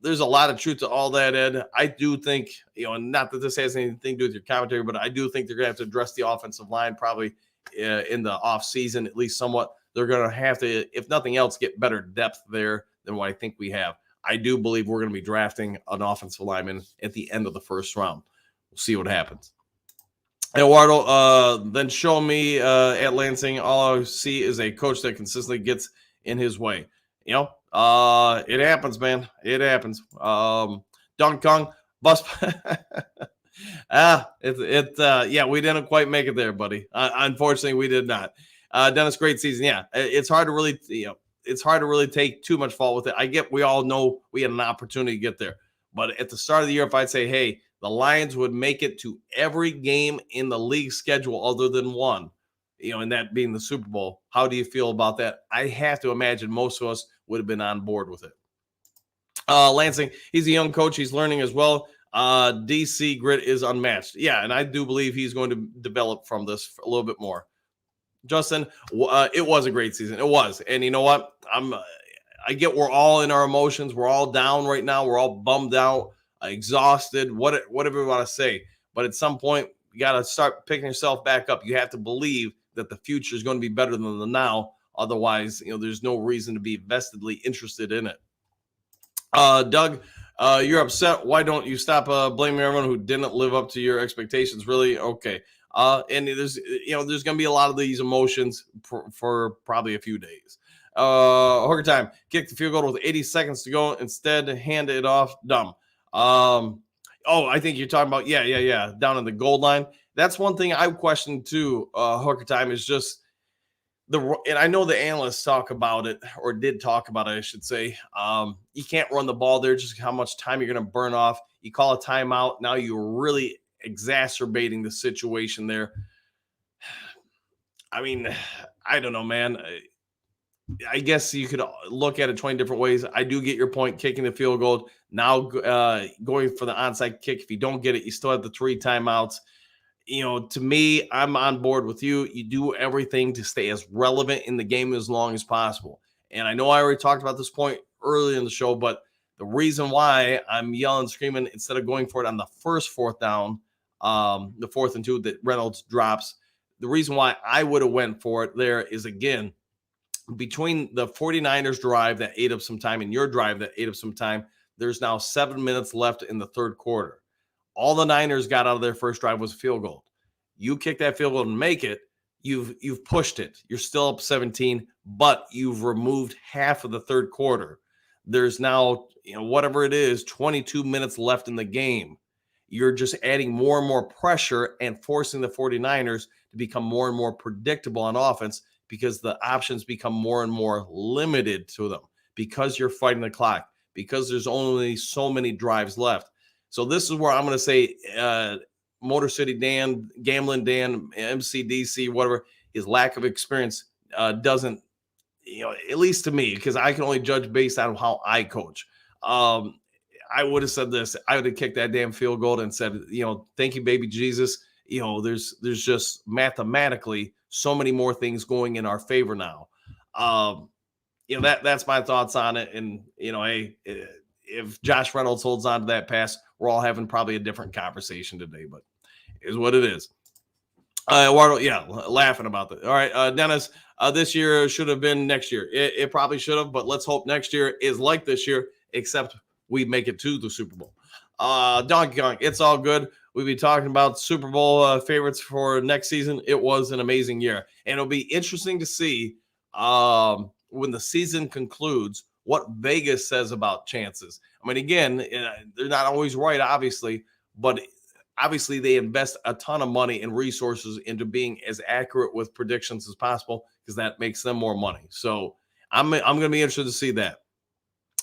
a lot of truth to all that, Ed. I do think, not that this has anything to do with your commentary, but I do think they're going to have to address the offensive line probably in the off season, at least somewhat. They're going to have to, if nothing else, get better depth there than what I think we have. I do believe we're going to be drafting an offensive lineman at the end of the first round. We'll see what happens. Eduardo, then show me at Lansing, all I see is a coach that consistently gets in his way. It happens, man. It happens. Dunk Kong, bus. Yeah, we didn't quite make it there, buddy. Unfortunately, we did not. Dennis, great season. Yeah, it's hard to really, take too much fault with it. I get, we all know we had an opportunity to get there, but at the start of the year, if I'd say, hey, the Lions would make it to every game in the league schedule other than one, and that being the Super Bowl. How do you feel about that? I have to imagine most of us would have been on board with it. Lansing, he's a young coach. He's learning as well. DC grit is unmatched. Yeah, and I do believe he's going to develop from this a little bit more. Justin, it was a great season. It was. And you know what? I get we're all in our emotions. We're all down right now. We're all bummed out, exhausted, whatever we want to say. But at some point, you got to start picking yourself back up. You have to believe that the future is going to be better than the now. Otherwise, there's no reason to be vestedly interested in it. Doug, you're upset. Why don't you stop blaming everyone who didn't live up to your expectations? Really? Okay. And there's going to be a lot of these emotions for probably a few days. Hooker time, kick the field goal with 80 seconds to go. Instead, hand it off. Dumb. I think you're talking about, yeah, down in the goal line. That's one thing I question too, Hooker time, is just and I know the analysts talk about it, or did talk about it, I should say. You can't run the ball there, just how much time you're going to burn off. You call a timeout. Now you're really exacerbating the situation there. I mean, I don't know, man. I guess you could look at it 20 different ways. I do get your point, kicking the field goal. Now going for the onside kick. If you don't get it, you still have the 3 timeouts. To me, I'm on board with you. You do everything to stay as relevant in the game as long as possible. And I know I already talked about this point early in the show, but the reason why I'm yelling, screaming, instead of going for it on the first 4th down, the 4th and 2 that Reynolds drops, the reason why I would have went for it there is, again, between the 49ers drive that ate up some time and your drive that ate up some time, there's now 7 minutes left in the third quarter. All the Niners got out of their first drive was a field goal. You kick that field goal and make it, you've pushed it. You're still up 17, but you've removed half of the third quarter. There's now, whatever it is, 22 minutes left in the game. You're just adding more and more pressure and forcing the 49ers to become more and more predictable on offense, because the options become more and more limited to them, because you're fighting the clock, because there's only so many drives left. So this is where I'm going to say Motor City Dan, Gambling Dan, MCDC, whatever, his lack of experience doesn't, at least to me, because I can only judge based on how I coach. I would have said this. I would have kicked that damn field goal and said, thank you, baby Jesus. There's just mathematically so many more things going in our favor now. That's my thoughts on it. And, hey, if Josh Reynolds holds on to that pass, we're all having probably a different conversation today, but it is what it is. Eduardo, laughing about that. All right, Dennis, this year should have been next year. It probably should have, but let's hope next year is like this year, except we make it to the Super Bowl. Donkey Kong, it's all good. We'll be talking about Super Bowl favorites for next season. It was an amazing year. And it'll be interesting to see when the season concludes what Vegas says about chances. I mean, again, they're not always right, obviously, but obviously they invest a ton of money and resources into being as accurate with predictions as possible, because that makes them more money. So I'm going to be interested to see that.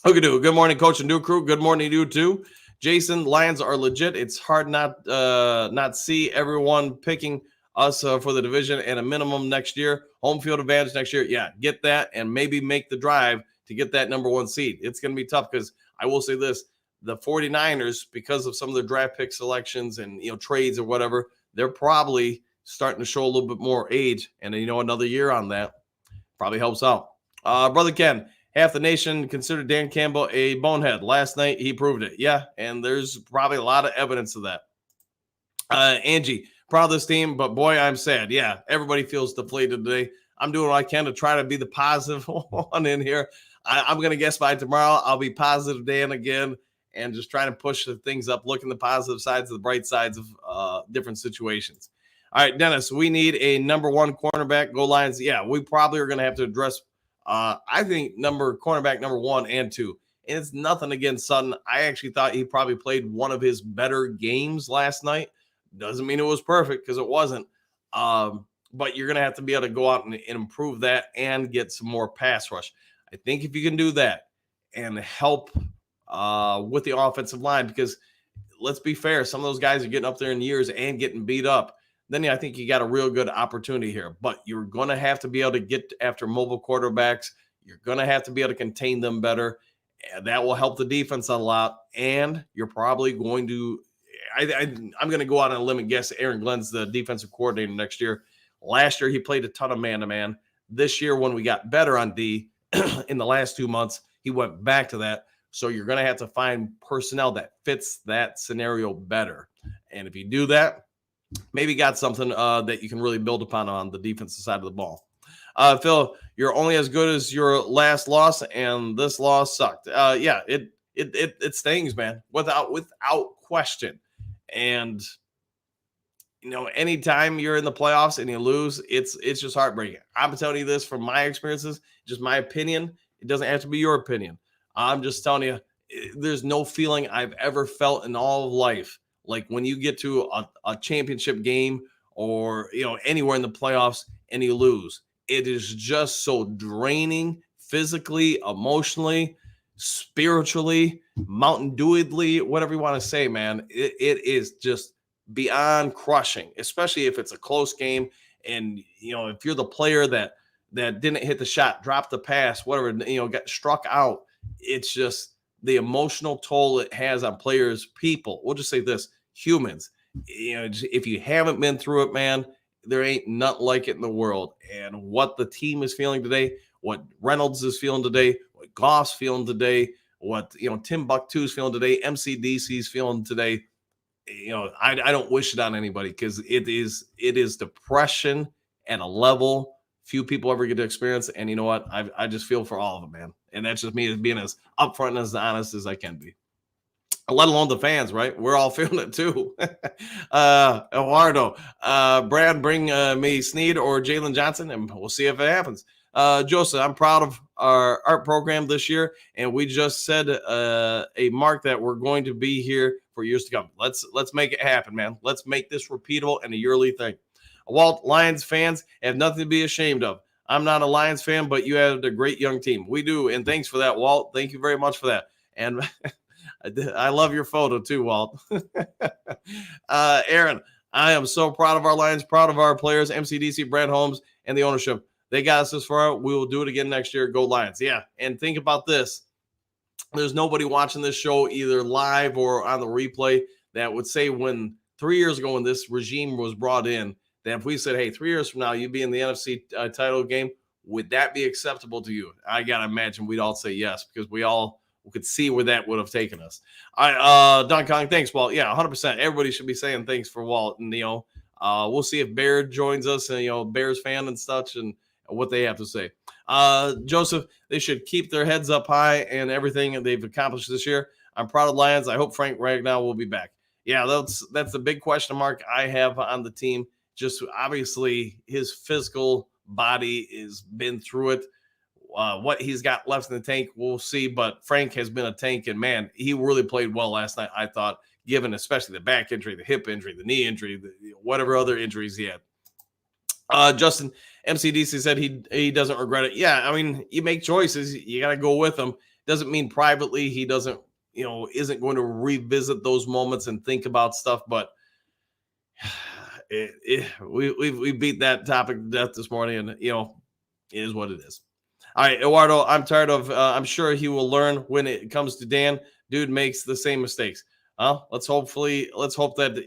Okay, good morning, Coach and New Crew. Good morning to you too. Jason, Lions are legit. It's hard not see everyone picking us for the division and a minimum next year. Home field advantage next year. Yeah, get that and maybe make the drive to get that number 1 seed. It's going to be tough, because I will say this, the 49ers, because of some of their draft pick selections and trades or whatever, they're probably starting to show a little bit more age, and another year on that probably helps out. Brother Ken, half the nation considered Dan Campbell a bonehead. Last night, he proved it. Yeah, and there's probably a lot of evidence of that. Angie, proud of this team, but boy, I'm sad. Yeah, everybody feels deflated today. I'm doing what I can to try to be the positive one in here. I'm going to guess by tomorrow I'll be positive Dan again, and just trying to push the things up, looking the positive sides, the bright sides of different situations. All right, Dennis, we need a number 1 cornerback. Go Lions. Yeah, we probably are going to have to address I think cornerback number 1 and 2. And it's nothing against Sutton. I actually thought he probably played one of his better games last night. Doesn't mean it was perfect, because it wasn't. But you're going to have to be able to go out and improve that and get some more pass rush. I think if you can do that and help with the offensive line, because let's be fair, some of those guys are getting up there in years and getting beat up, then I think you got a real good opportunity here. But you're going to have to be able to get after mobile quarterbacks. You're going to have to be able to contain them better. And that will help the defense a lot. And you're probably going to I'm going to go out on a limb and guess Aaron Glenn's the defensive coordinator next year. Last year, he played a ton of man-to-man. This year, when we got better on D in the last 2 months, he went back to that. So you're going to have to find personnel that fits that scenario better. And if you do that, maybe got something that you can really build upon on the defensive side of the ball. Phil, you're only as good as your last loss, and this loss sucked. Yeah, it stings, man, without question. And anytime you're in the playoffs and you lose, it's just heartbreaking. I'm telling you this from my experiences, just my opinion. It doesn't have to be your opinion. I'm just telling you, there's no feeling I've ever felt in all of life like when you get to a championship game or anywhere in the playoffs and you lose. It is just so draining, physically, emotionally, spiritually, Mountain Dewedly, whatever you want to say, man. It is just beyond crushing, especially if it's a close game. And, if you're the player that that didn't hit the shot, dropped the pass, whatever, got struck out. It's just the emotional toll it has on players, people. We'll just say this, humans. If you haven't been through it, man, there ain't nothing like it in the world. And what the team is feeling today, what Reynolds is feeling today, what Goff's feeling today, what Timbuktu's feeling today, MCDC's feeling today, I don't wish it on anybody, because it is depression at a level few people ever get to experience. And you know what? I just feel for all of them, man. And that's just me as being as upfront and as honest as I can be. Let alone the fans, right? We're all feeling it too. Eduardo, Brad, bring me Snead or Jalen Johnson, and we'll see if it happens. Joseph, I'm proud of our art program this year, and we just said a mark that we're going to be here for years to come. Let's make it happen, man. Let's make this repeatable and a yearly thing. Walt, Lions fans have nothing to be ashamed of. I'm not a Lions fan, but you have a great young team. We do, and thanks for that, Walt. Thank you very much for that. And I love your photo too, Walt. Aaron, I am so proud of our Lions, proud of our players, MCDC, Brad Holmes, and the ownership. They got us this far. We will do it again next year. Go Lions. Yeah, and think about this. There's nobody watching this show either live or on the replay that would say when 3 years ago when this regime was brought in, that if we said, hey, 3 years from now, you'd be in the NFC title game, would that be acceptable to you? I got to imagine we'd all say yes, because we all could see where that would have taken us. All right, Don Kong, thanks, Walt. Yeah, 100%. Everybody should be saying thanks for Walt. And, we'll see if Baird joins us, and, Bears fan and such, and what they have to say. Joseph, they should keep their heads up high and everything they've accomplished this year. I'm proud of Lions. I hope Frank Ragnow will be back. Yeah, that's the big question mark I have on the team. Just obviously his physical body has been through it. What he's got left in the tank, we'll see. But Frank has been a tank, and man, he really played well last night, I thought, given especially the back injury, the hip injury, the knee injury, whatever other injuries he had. Justin, MCDC said he doesn't regret it. Yeah, I mean, you make choices, you got to go with them. Doesn't mean privately he doesn't, isn't going to revisit those moments and think about stuff, but we beat that topic to death this morning, and it is what it is. All right, Eduardo, I'm tired of I'm sure he will learn when it comes to Dan. Dude makes the same mistakes. Let's hope that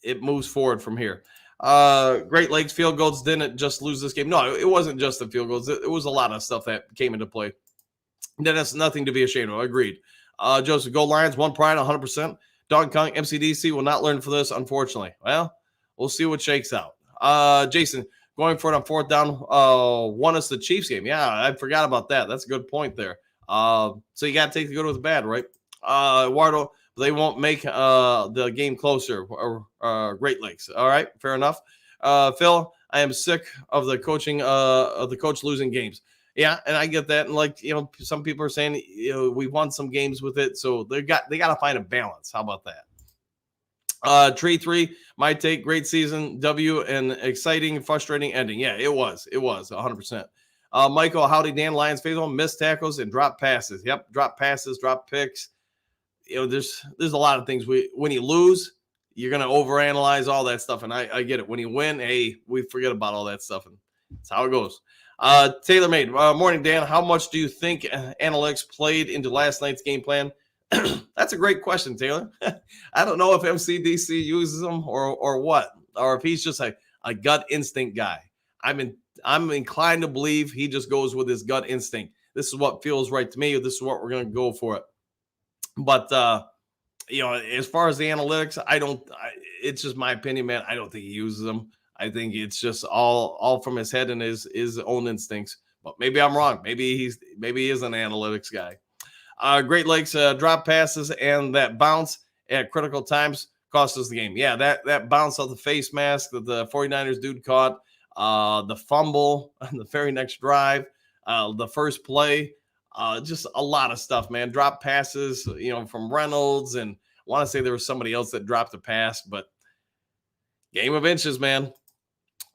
it moves forward from here. Great Lakes field goals didn't just lose this game. No, it wasn't just the field goals. It was a lot of stuff that came into play. That's nothing to be ashamed of. Agreed. Joseph, go Lions, one pride, 100%. Dog Kong, MCDC will not learn for this, unfortunately. Well, we'll see what shakes out. Jason, going for it on fourth down, won us the Chiefs game. Yeah, I forgot about that. That's a good point there. So you got to take the good with the bad, right? Eduardo, they won't make the game closer. Great Lakes. All right, fair enough. Phil, I am sick of the coaching of the coach losing games. Yeah, and I get that. And some people are saying we won some games with it, so they got to find a balance. How about that? Tree 3, my take, great season, W, and exciting, frustrating ending. Yeah, it was 100%. Michael, howdy, Dan, Lions faithful, missed tackles and drop passes. Yep, drop passes, drop picks. There's a lot of things. When you lose, you're going to overanalyze all that stuff, and I get it. When you win, hey, we forget about all that stuff, and that's how it goes. Taylor Made, morning, Dan. How much do you think analytics played into last night's game plan? That's a great question, Taylor. I don't know if MCDC uses them or what, or if he's just a gut instinct guy. I'm inclined to believe he just goes with his gut instinct. This is what feels right to me. This is what we're going to go for it. But as far as the analytics, it's just my opinion, man. I don't think he uses them. I think it's just all from his head and his own instincts. But maybe I'm wrong. Maybe he is an analytics guy. Great Lakes drop passes and that bounce at critical times cost us the game. Yeah, that bounce off the face mask that the 49ers dude caught, the fumble on the very next drive, the first play, just a lot of stuff, man. Drop passes, from Reynolds, and I want to say there was somebody else that dropped a pass, but game of inches, man.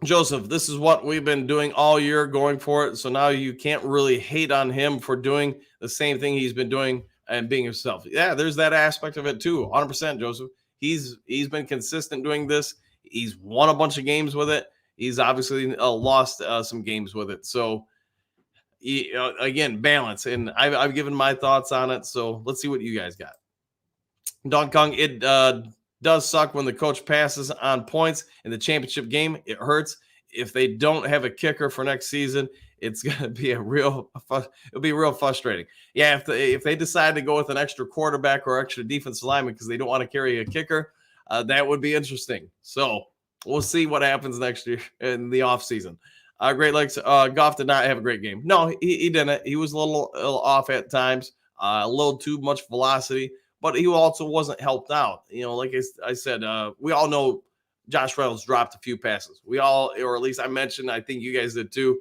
Joseph, this is what we've been doing all year, going for it. So now you can't really hate on him for doing the same thing he's been doing and being himself. Yeah, there's that aspect of it too. 100%, Joseph. He's been consistent doing this. He's won a bunch of games with it. He's obviously lost some games with it. So, again, balance. And I've given my thoughts on it. So let's see what you guys got. Don Kong, it does suck when the coach passes on points in the championship game. It hurts. If they don't have a kicker for next season, it's going to be it'll be real frustrating. Yeah, if they decide to go with an extra quarterback or extra defensive lineman because they don't want to carry a kicker, that would be interesting. So we'll see what happens next year in the offseason. Great Lakes, Goff did not have a great game. No, he didn't. He was a little off at times, a little too much velocity, but he also wasn't helped out. Like I said, we all know Josh Reynolds dropped a few passes. We all, or at least I mentioned, I think you guys did too.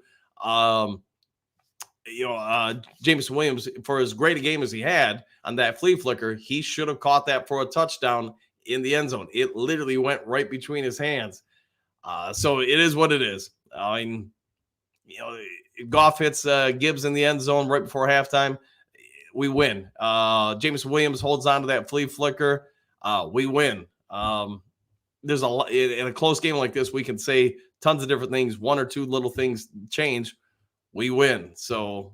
Jameson Williams, for as great a game as he had on that flea flicker, he should have caught that for a touchdown in the end zone. It literally went right between his hands. So it is what it is. I mean, Goff hits Gibbs in the end zone right before halftime. We win. Jameson Williams holds on to that flea flicker. We win. There's a lot in a close game like this. We can say tons of different things. One or two little things change. We win. So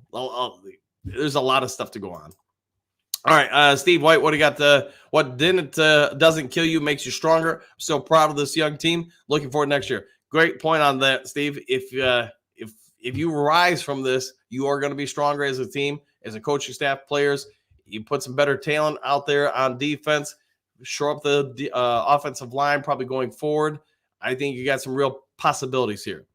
there's a lot of stuff to go on. All right, Steve White, what do you got? What doesn't kill you makes you stronger. I'm so proud of this young team. Looking forward to next year. Great point on that, Steve. If you rise from this, you are going to be stronger as a team, as a coaching staff, players. You put some better talent out there on defense. Shore up the offensive line probably going forward. I think you got some real possibilities here.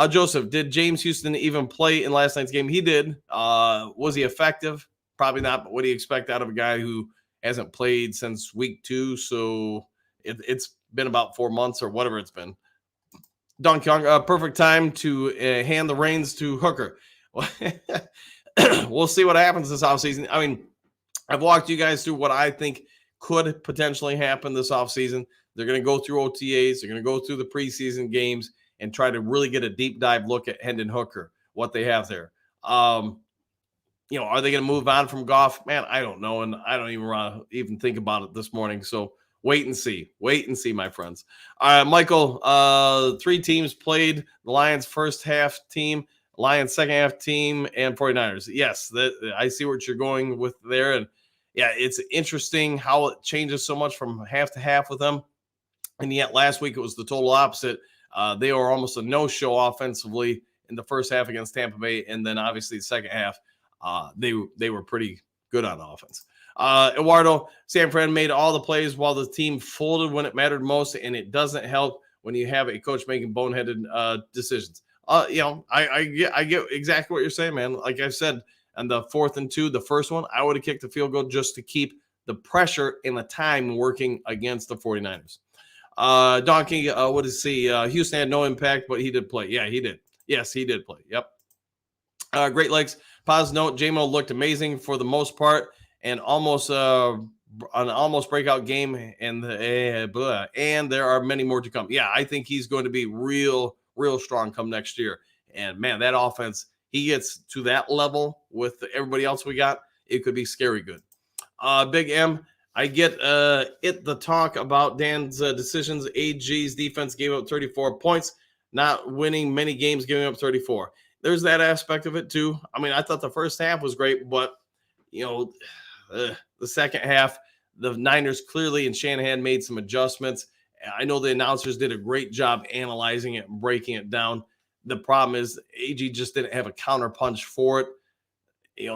Joseph, did James Houston even play in last night's game? He did. Was he effective? Probably not, but what do you expect out of a guy who hasn't played since week 2? So it's been about 4 months or whatever it's been. Don Kyung, perfect time to hand the reins to Hooker. We'll see what happens this offseason. I mean, I've walked you guys through what I think could potentially happen this offseason. They're going to go through OTAs. They're going to go through the preseason games and try to really get a deep dive look at Hendon Hooker, what they have there. Are they going to move on from Goff? Man, I don't know, and I don't even want to even think about it this morning. So wait and see. Wait and see, my friends. Michael, 3 teams played. The Lions first half team, Lions second half team, and 49ers. Yes, I see what you're going with there. And, yeah, it's interesting how it changes so much from half to half with them. And yet last week it was the total opposite. They were almost a no-show offensively in the first half against Tampa Bay, and then obviously the second half, they were pretty good on offense. Eduardo, San Fran made all the plays while the team folded when it mattered most, and it doesn't help when you have a coach making boneheaded decisions. I get exactly what you're saying, man. Like I said, on the 4th and 2, the first one, I would have kicked the field goal just to keep the pressure and the time working against the 49ers. Donkey, what does he? Houston had no impact, but he did play. Yeah, he did. Yes, he did play. Yep. Great Lakes. Positive note, J-Mo looked amazing for the most part and almost an almost breakout game, and there are many more to come. Yeah, I think he's going to be real strong come next year. And, man, that offense, he gets to that level with everybody else we got, it could be scary good. Big M, I get the talk about Dan's decisions. AG's defense gave up 34 points, not winning many games, giving up 34. There's that aspect of it too. I mean, I thought the first half was great, but the second half, the Niners clearly and Shanahan made some adjustments. I know the announcers did a great job analyzing it and breaking it down. The problem is AG just didn't have a counterpunch for it.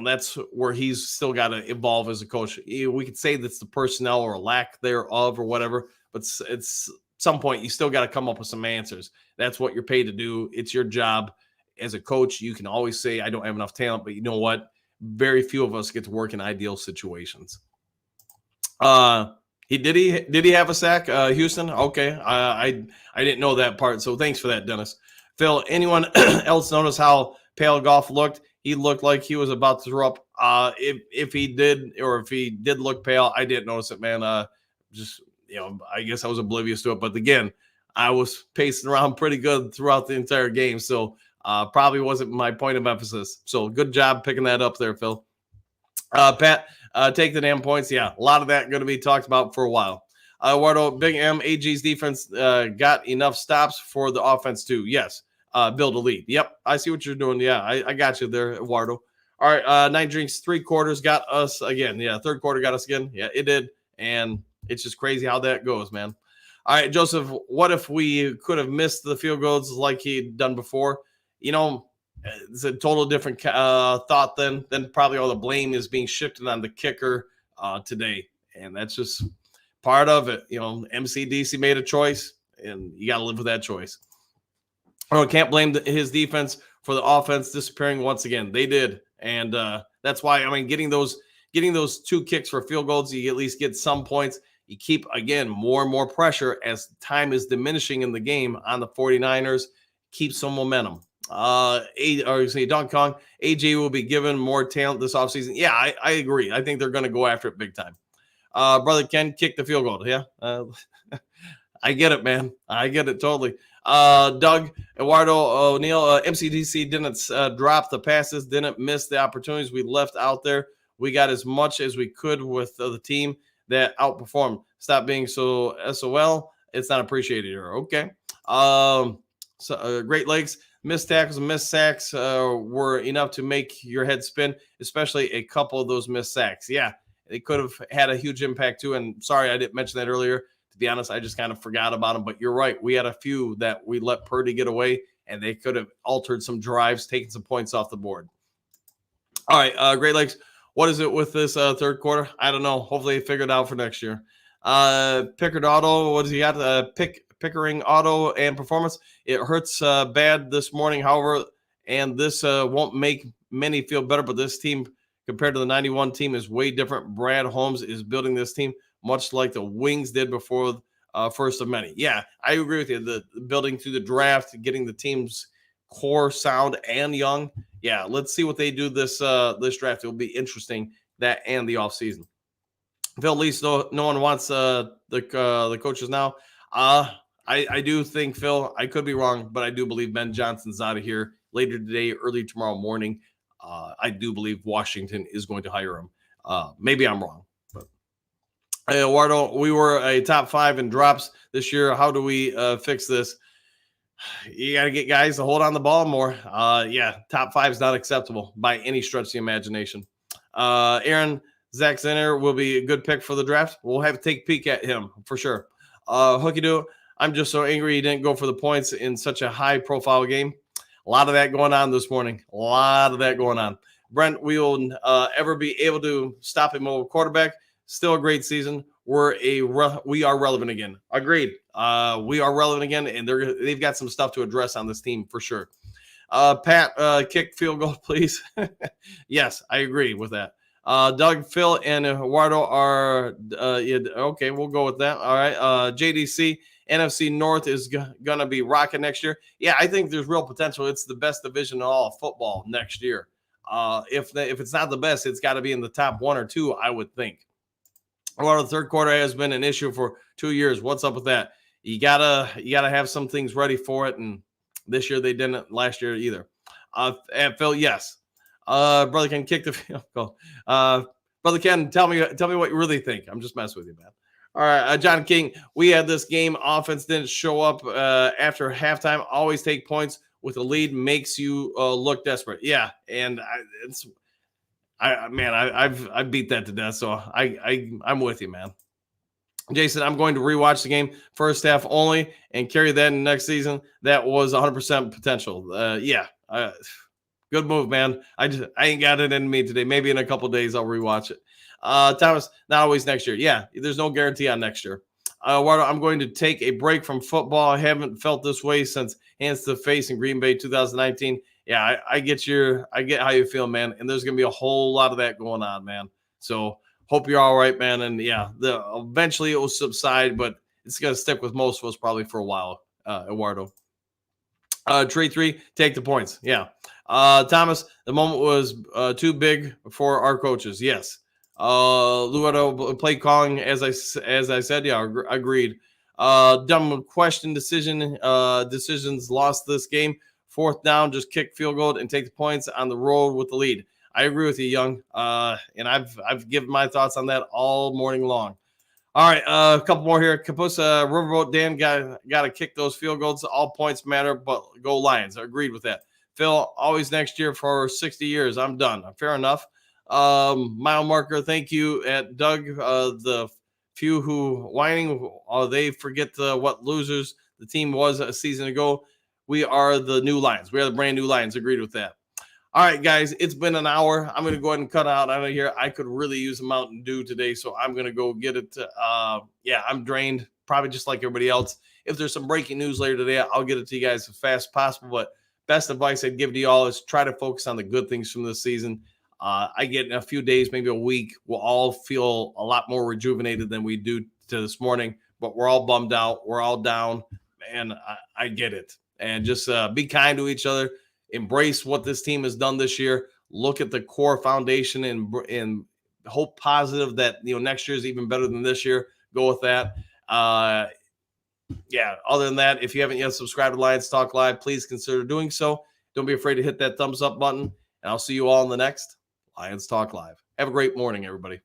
That's where he's still got to evolve as a coach. We could say that's the personnel or lack thereof or whatever, but it's some point you still got to come up with some answers. That's what you're paid to do. It's your job as a coach. You can always say, I don't have enough talent, but you know what? Very few of us get to work in ideal situations. Did he have a sack, Houston? Okay. I didn't know that part. So thanks for that, Dennis. Phil, anyone else notice how pale Goff looked? He looked like he was about to throw up. If he did look pale, I didn't notice it, man. I guess I was oblivious to it. But again, I was pacing around pretty good throughout the entire game. So probably wasn't my point of emphasis. So good job picking that up there, Phil. Pat, take the damn points. Yeah, a lot of that going to be talked about for a while. Eduardo, Big M, AG's defense got enough stops for the offense too. Yes. Build a lead. Yep. I see what you're doing. Yeah, I got you there, Eduardo. All right. Night Drinks, 3 quarters got us again. Yeah. Third quarter got us again. Yeah, it did. And it's just crazy how that goes, man. All right, Joseph, what if we could have missed the field goals like he'd done before? You know, it's a total different thought then. Then probably all the blame is being shifted on the kicker today. And that's just part of it. You know, MCDC made a choice, and you got to live with that choice. Oh, can't blame his defense for the offense disappearing once again. They did. And that's why, I mean, getting those 2 kicks for field goals, you at least get some points. You keep, again, more and more pressure as time is diminishing in the game on the 49ers. Keep some momentum. Don Kong, AJ will be given more talent this offseason. Yeah, I agree. I think they're going to go after it big time. Brother Ken, kick the field goal. Yeah, I get it, man. I get it totally. Doug, Eduardo O'Neill, MCDC didn't drop the passes, didn't miss the opportunities we left out there. We got as much as we could with the team that outperformed. Stop being so SOL. It's not appreciated here. Okay. Great Lakes, missed tackles and missed sacks were enough to make your head spin, especially a couple of those missed sacks. Yeah, they could have had a huge impact too. And sorry, I didn't mention that earlier. To be honest, I just kind of forgot about them. But you're right. We had a few that we let Purdy get away, and they could have altered some drives, taken some points off the board. All right, Great Lakes. What is it with this third quarter? I don't know. Hopefully they figure it out for next year. Pickard Auto, what does he got? Pickering Auto and Performance. It hurts bad this morning, however, and this won't make many feel better, but this team compared to the 91 team is way different. Brad Holmes is building this team much like the Wings did before first of many. Yeah, I agree with you. The building through the draft, getting the team's core sound and young. Yeah, let's see what they do this draft. It will be interesting, that and the offseason. Phil, at least no one wants the coaches now. I do think, Phil, I could be wrong, but I do believe Ben Johnson's out of here later today, early tomorrow morning. I do believe Washington is going to hire him. Maybe I'm wrong. But Eduardo, we were a top 5 in drops this year. How do we fix this? You got to get guys to hold on the ball more. Yeah, top 5 is not acceptable by any stretch of the imagination. Aaron, Zach Zinner will be a good pick for the draft. We'll have to take a peek at him for sure. Hooky Doo, I'm just so angry he didn't go for the points in such a high-profile game. A lot of that going on this morning. A lot of that going on. Brent, we will ever be able to stop a mobile quarterback. Still a great season. We are relevant again. Agreed. We are relevant again, and they've got some stuff to address on this team for sure. Pat, kick field goal, please. Yes, I agree with that. Doug, Phil, and Eduardo are okay. We'll go with that. All right. JDC, NFC North is gonna be rocking next year. Yeah, I think there's real potential. It's the best division in all of football next year. If it's not the best, it's got to be in the top 1 or 2, I would think. Well, the third quarter has been an issue for 2 years. What's up with that? You gotta have some things ready for it, and this year they didn't. Last year either. And Phil, yes. Brother Ken, kick the field goal. Brother Ken, tell me what you really think. I'm just messing with you, man. All right, John King, we had this game. Offense didn't show up after halftime. Always take points with a lead makes you look desperate. Yeah, and I've beat that to death. So I'm with you, man. Jason, I'm going to rewatch the game first half only and carry that in next season. That was 100% potential. Yeah. Good move, man. I ain't got it in me today. Maybe in a couple days I'll rewatch it. Thomas, not always next year. Yeah, there's no guarantee on next year. Eduardo, I'm going to take a break from football. I haven't felt this way since hands to the face in Green Bay 2019. Yeah, I get how you feel, man. And there's gonna be a whole lot of that going on, man. So hope you're all right, man. And yeah, eventually it will subside, but it's gonna stick with most of us probably for a while. Eduardo. Tree 3, take the points. Yeah. Thomas, the moment was too big for our coaches. Yes. Luado, play calling, as I said. Yeah, agreed. Dumb question decisions lost this game. 4th down, just kick field goal and take the points on the road with the lead. I agree with you, Young. And I've given my thoughts on that all morning long. All right, a couple more here. Kapusa, Riverboat Dan got to kick those field goals. All points matter, but go Lions. I agreed with that. Phil, always next year for 60 years. I'm done. Fair enough. Mile marker, thank you. At Doug, the few who whining, they forget what losers the team was a season ago. We are the new Lions. We are the brand new Lions. Agreed with that. All right, guys, it's been an hour. I'm going to go ahead and cut out of here. I could really use a Mountain Dew today, so I'm going to go get it. Yeah, I'm drained, probably just like everybody else. If there's some breaking news later today, I'll get it to you guys as fast as possible. But best advice I'd give to you all is try to focus on the good things from this season. I get in a few days, maybe a week, we'll all feel a lot more rejuvenated than we do to this morning. But we're all bummed out. We're all down, and I get it. And just be kind to each other. Embrace what this team has done this year. Look at the core foundation and hope positive that next year is even better than this year. Go with that. Yeah. Other than that, if you haven't yet subscribed to Lions Talk Live, please consider doing so. Don't be afraid to hit that thumbs up button, and I'll see you all in the next Lions Talk Live. Have a great morning, everybody.